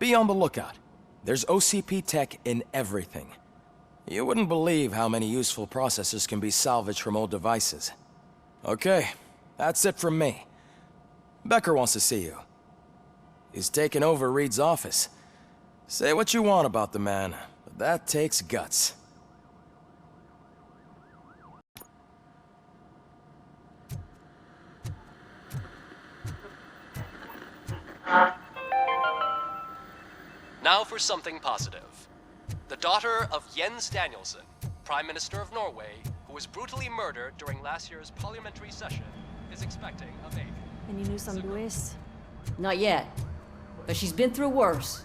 Be on the lookout. There's OCP tech in everything. You wouldn't believe how many useful processors can be salvaged from old devices. Okay, that's it from me. Becker wants to see you. He's taken over Reed's office. Say what you want about the man, but that takes guts. Now for something positive. The daughter of Jens Danielson, Prime Minister of Norway, who was brutally murdered during last year's parliamentary session, is expecting a baby. Any news on Luis? Not yet, but she's been through worse.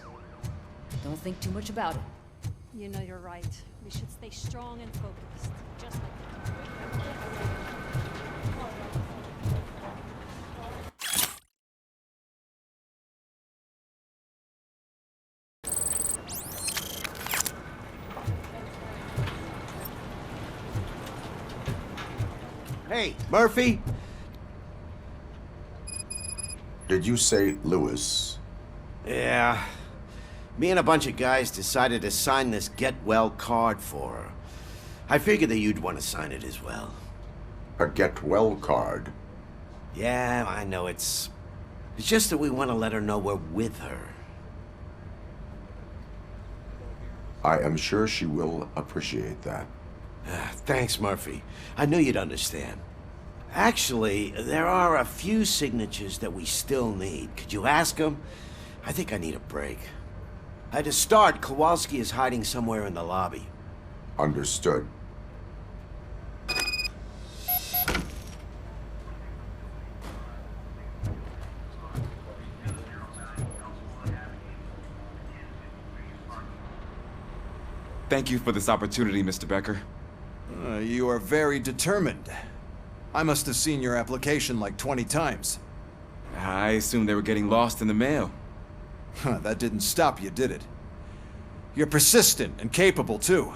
Don't think too much about it. You know you're right. We should stay strong and focused, just like Hey, Murphy! Did you say Lewis? Yeah. Me and a bunch of guys decided to sign this get well card for her. I figured that you'd want to sign it as well. A get well card? Yeah, I know it's just that we want to let her know we're with her. I am sure she will appreciate that. Thanks, Murphy. I knew you'd understand. Actually, there are a few signatures that we still need. Could you ask them? I think I need a break. To start, Kowalski is hiding somewhere in the lobby. Understood. Thank you for this opportunity, Mr. Becker. You are very determined. I must have seen your application like 20 times. I assumed they were getting lost in the mail. That didn't stop you, did it? You're persistent and capable, too.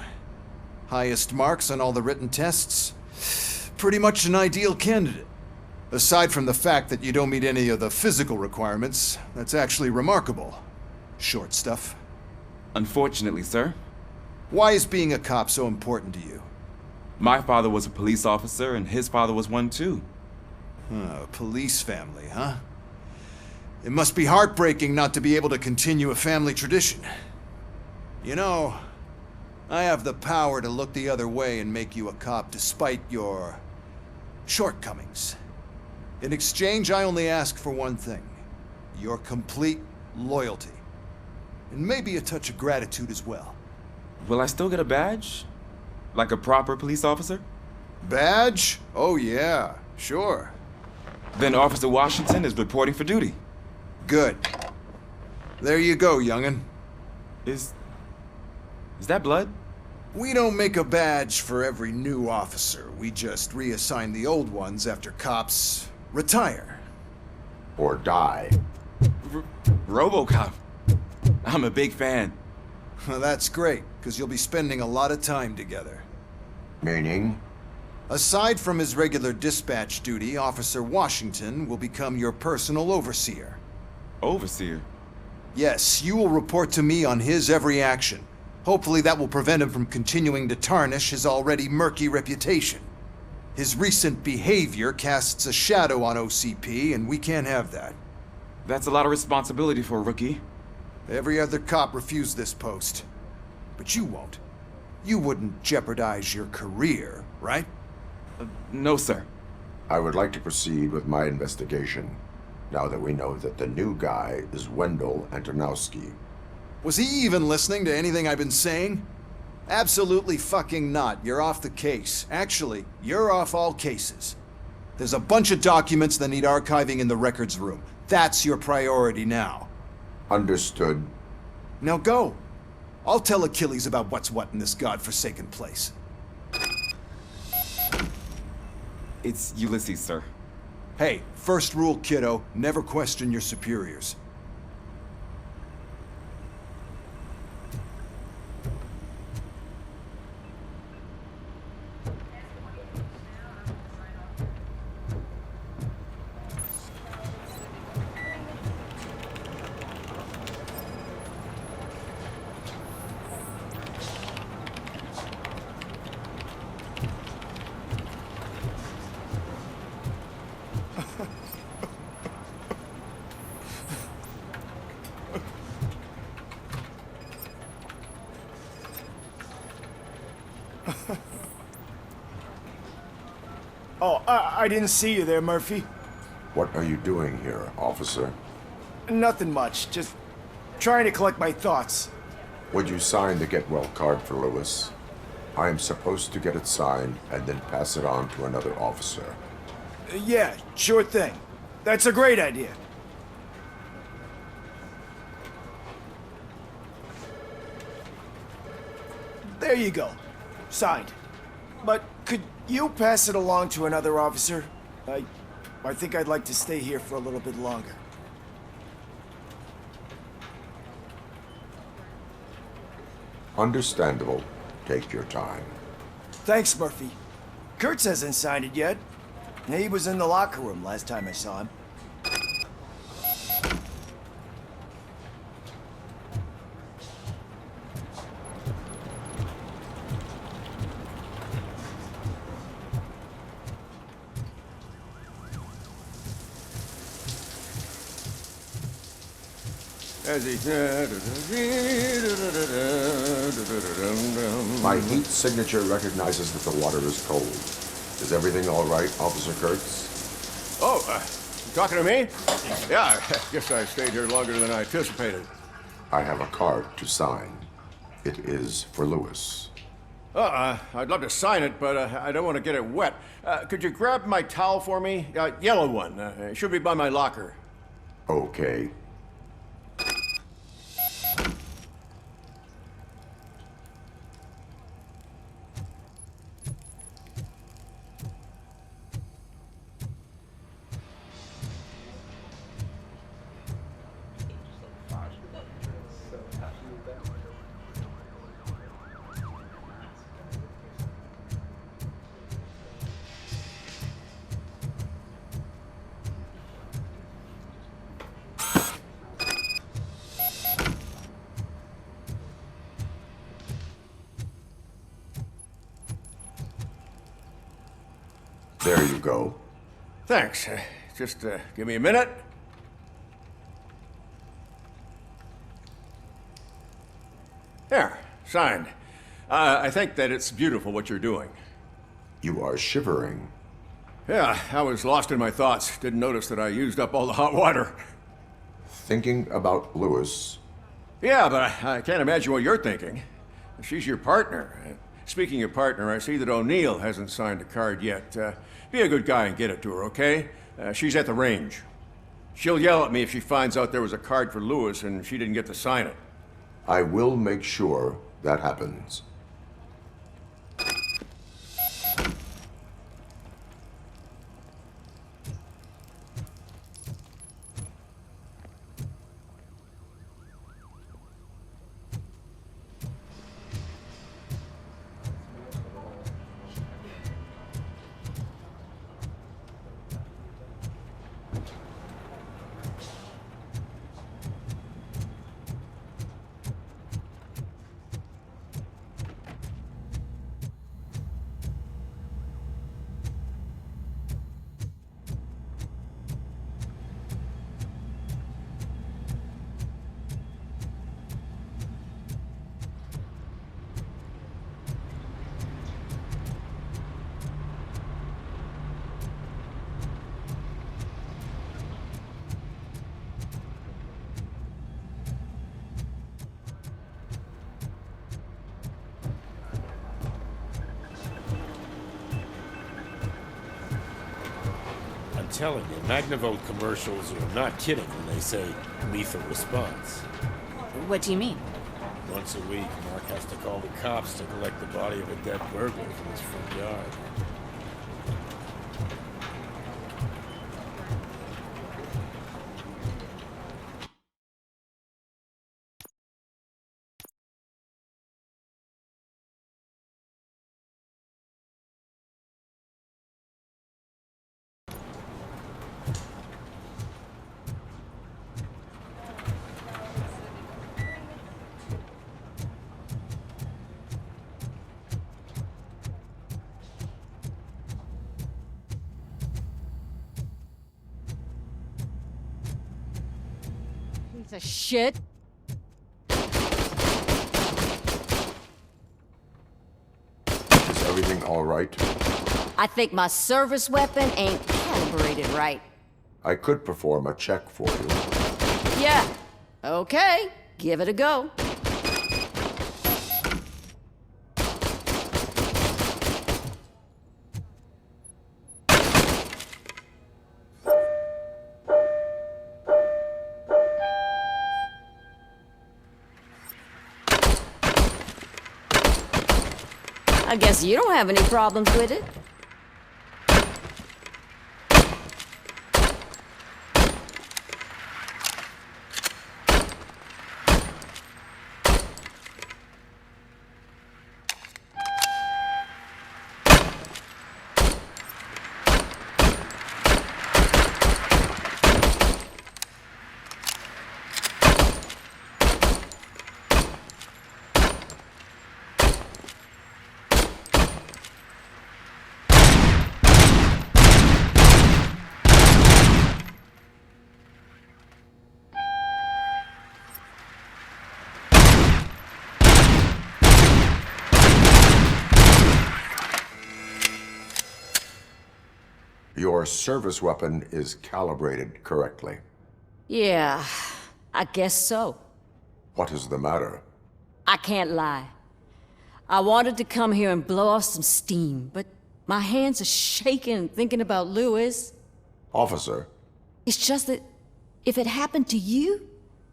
Highest marks on all the written tests. Pretty much an ideal candidate. Aside from the fact that you don't meet any of the physical requirements, that's actually remarkable. Short stuff. Unfortunately, sir. Why is being a cop so important to you? My father was a police officer, and his father was one too. Police family, huh? It must be heartbreaking not to be able to continue a family tradition. You know, I have the power to look the other way and make you a cop despite your shortcomings. In exchange, I only ask for one thing. Your complete loyalty. And maybe a touch of gratitude as well. Will I still get a badge? Like a proper police officer? Badge? Oh yeah, sure. Then Officer Washington is reporting for duty. Good. There you go, young'un. Is that blood? We don't make a badge for every new officer. We just reassign the old ones after cops retire. Or die. RoboCop. I'm a big fan. Well, that's great, because you'll be spending a lot of time together. Meaning? Aside from his regular dispatch duty, Officer Washington will become your personal overseer. Overseer? Yes, you will report to me on his every action. Hopefully that will prevent him from continuing to tarnish his already murky reputation. His recent behavior casts a shadow on OCP, and we can't have that. That's a lot of responsibility for a rookie. Every other cop refused this post. But you won't. You wouldn't jeopardize your career, right? No, sir. I would like to proceed with my investigation, now that we know that the new guy is Wendell Antonowski. Was he even listening to anything I've been saying? Absolutely fucking not. You're off the case. Actually, you're off all cases. There's a bunch of documents that need archiving in the records room. That's your priority now. Understood. Now go. I'll tell Achilles about what's what in this godforsaken place. It's Ulysses, sir. Hey, first rule, kiddo, never question your superiors. Oh, I didn't see you there, Murphy. What are you doing here, officer? Nothing much, just trying to collect my thoughts. Would you sign the get well card for Lewis? I am supposed to get it signed and then pass it on to another officer. Yeah, sure thing. That's a great idea. There you go. Signed. But could you pass it along to another officer? I think I'd like to stay here for a little bit longer. Understandable. Take your time. Thanks, Murphy. Kurtz hasn't signed it yet. He was in the locker room last time I saw him. My heat signature recognizes that the water is cold. Is everything all right, Officer Kurtz? Oh, you talking to me? Yeah, I guess I stayed here longer than I anticipated. I have a card to sign. It is for Lewis. I'd love to sign it, but I don't want to get it wet. Could you grab my towel for me? Yellow one. It should be by my locker. Okay. There you go. Thanks. Just give me a minute. There, signed. I think that it's beautiful what you're doing. You are shivering. Yeah, I was lost in my thoughts. Didn't notice that I used up all the hot water. Thinking about Lewis. Yeah, but I can't imagine what you're thinking. She's your partner. Speaking of partner, I see that O'Neill hasn't signed a card yet. Be a good guy and get it to her, okay? She's at the range. She'll yell at me if she finds out there was a card for Lewis and she didn't get to sign it. I will make sure that happens. I'm telling you, Magnavolt commercials are not kidding when they say lethal response. What do you mean? Once a week, Mark has to call the cops to collect the body of a dead burglar from his front yard. Piece of shit. Is everything all right? I think my service weapon ain't calibrated right. I could perform a check for you. Yeah. Okay. Give it a go. I guess you don't have any problems with it. Your service weapon is calibrated correctly. Yeah, I guess so. What is the matter? I can't lie. I wanted to come here and blow off some steam, but my hands are shaking thinking about Lewis. Officer. It's just that if it happened to you,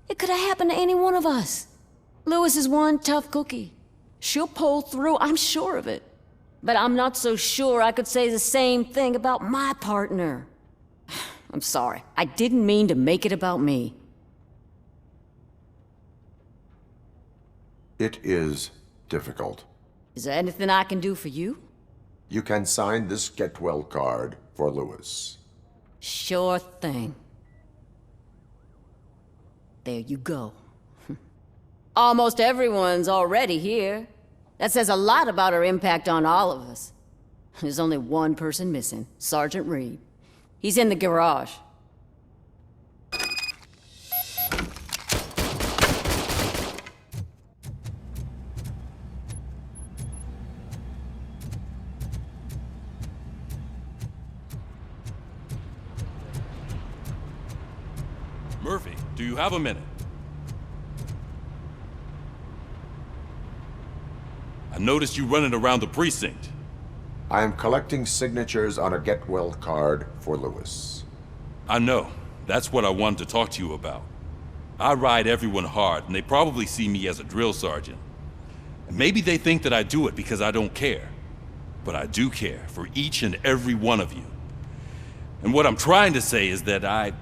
it could have happened to any one of us. Lewis is one tough cookie. She'll pull through, I'm sure of it. But I'm not so sure I could say the same thing about my partner. I'm sorry. I didn't mean to make it about me. It is difficult. Is there anything I can do for you? You can sign this get well card for Lewis. Sure thing. There you go. Almost everyone's already here. That says a lot about her impact on all of us. There's only one person missing, Sergeant Reed. He's in the garage. Murphy, do you have a minute? I noticed you running around the precinct. I am collecting signatures on a get well card for Lewis. I know. That's what I wanted to talk to you about. I ride everyone hard, and they probably see me as a drill sergeant. And maybe they think that I do it because I don't care. But I do care for each and every one of you. And what I'm trying to say is that I'd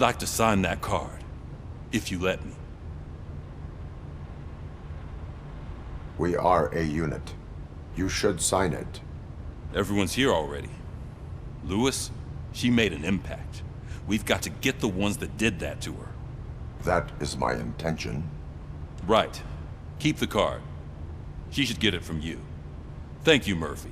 like to sign that card, if you let me. We are a unit. You should sign it. Everyone's here already. Lewis, she made an impact. We've got to get the ones that did that to her. That is my intention. Right. Keep the card. She should get it from you. Thank you, Murphy.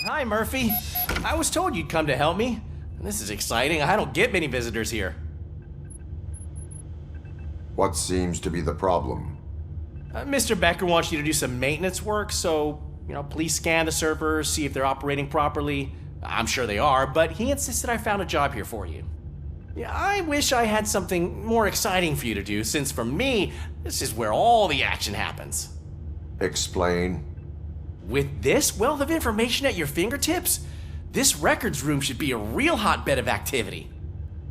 Hi, Murphy. I was told you'd come to help me. This is exciting. I don't get many visitors here. What seems to be the problem? Mr. Becker wants you to do some maintenance work, so, please scan the servers, see if they're operating properly. I'm sure they are, but he insisted I found a job here for you. Yeah, I wish I had something more exciting for you to do, since for me, this is where all the action happens. Explain. With this wealth of information at your fingertips, this records room should be a real hotbed of activity.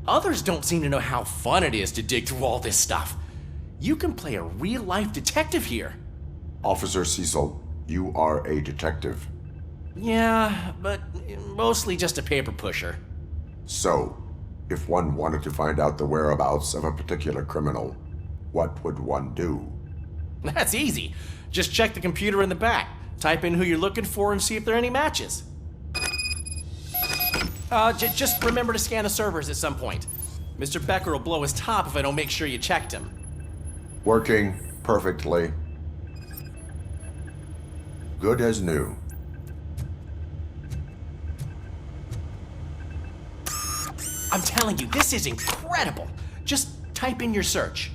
Others don't seem to know how fun it is to dig through all this stuff. You can play a real-life detective here. Officer Cecil, you are a detective. Yeah, but mostly just a paper pusher. So, if one wanted to find out the whereabouts of a particular criminal, what would one do? That's easy. Just check the computer in the back, type in who you're looking for, and see if there are any matches. Just remember to scan the servers at some point. Mr. Becker will blow his top if I don't make sure you checked him. Working perfectly. Good as new. I'm telling you, this is incredible. Just type in your search.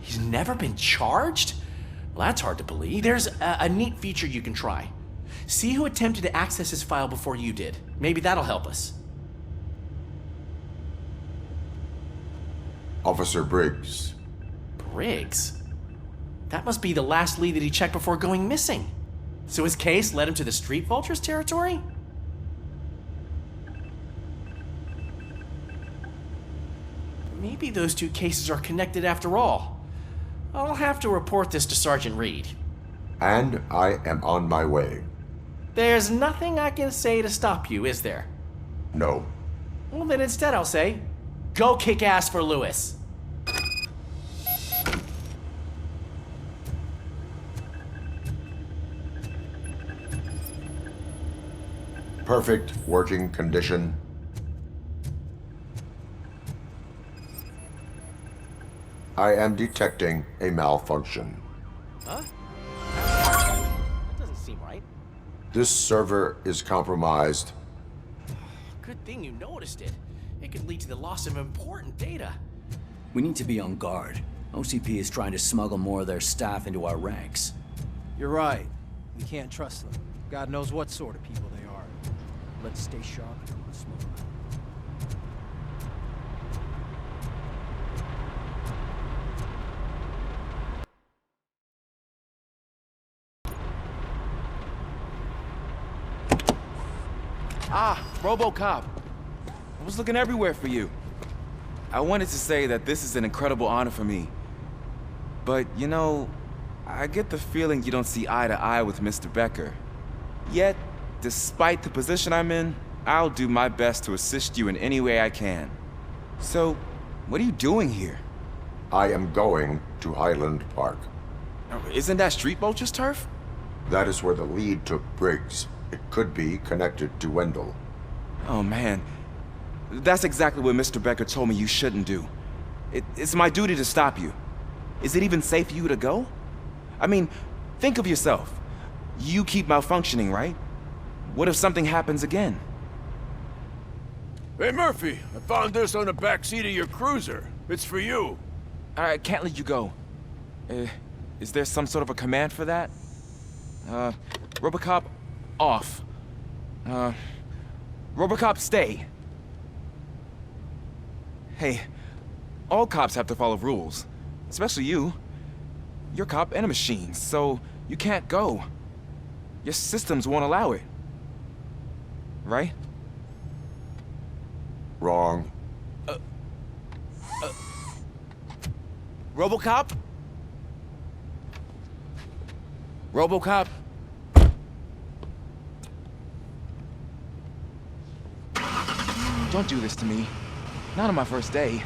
He's never been charged? Well, that's hard to believe. There's a neat feature you can try. See who attempted to access his file before you did. Maybe that'll help us. Officer Briggs. Briggs? That must be the last lead that he checked before going missing. So his case led him to the Street Vultures territory? Maybe those two cases are connected after all. I'll have to report this to Sergeant Reed. And I am on my way. There's nothing I can say to stop you, is there? No. Well, then instead I'll say, go kick ass for Lewis. Perfect working condition. I am detecting a malfunction. Huh? That doesn't seem right. This server is compromised. Good thing you noticed it. It could lead to the loss of important data. We need to be on guard. OCP is trying to smuggle more of their staff into our ranks. You're right. We can't trust them. God knows what sort of people they are. Let's stay sharp and keep it smooth. Ah, RoboCop. I was looking everywhere for you. I wanted to say that this is an incredible honor for me. But, you know, I get the feeling you don't see eye to eye with Mr. Becker. Yet, despite the position I'm in, I'll do my best to assist you in any way I can. So, what are you doing here? I am going to Highland Park. Isn't that Street Vulture's turf? That is where the lead took Briggs. It could be connected to Wendell. Oh man, that's exactly what Mr. Becker told me you shouldn't do. It's my duty to stop you. Is it even safe for you to go? I mean, think of yourself. You keep malfunctioning, right? What if something happens again? Hey Murphy, I found this on the back seat of your cruiser. It's for you. I can't let you go. Is there some sort of a command for that? RoboCop, off. RoboCop, stay. Hey, all cops have to follow rules. Especially you. You're a cop and a machine, so you can't go. Your systems won't allow it. Right? Wrong. RoboCop? RoboCop? Don't do this to me. Not on my first day.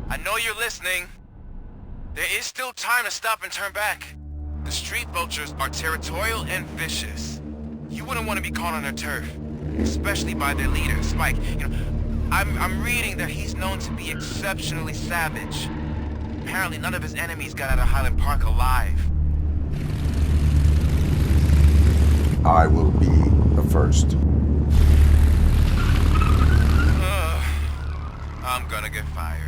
I know you're listening. There is still time to stop and turn back. The Street Vultures are territorial and vicious. You wouldn't want to be caught on their turf, especially by their leader, Spike. You know, I'm reading that he's known to be exceptionally savage. Apparently none of his enemies got out of Highland Park alive. I will be the first. I'm gonna get fired.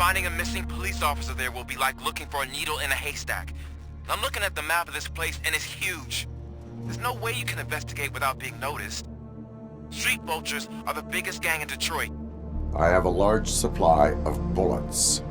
Finding a missing police officer there will be like looking for a needle in a haystack. I'm looking at the map of this place and it's huge. There's no way you can investigate without being noticed. Street vultures are the biggest gang in Detroit. I have a large supply of bullets.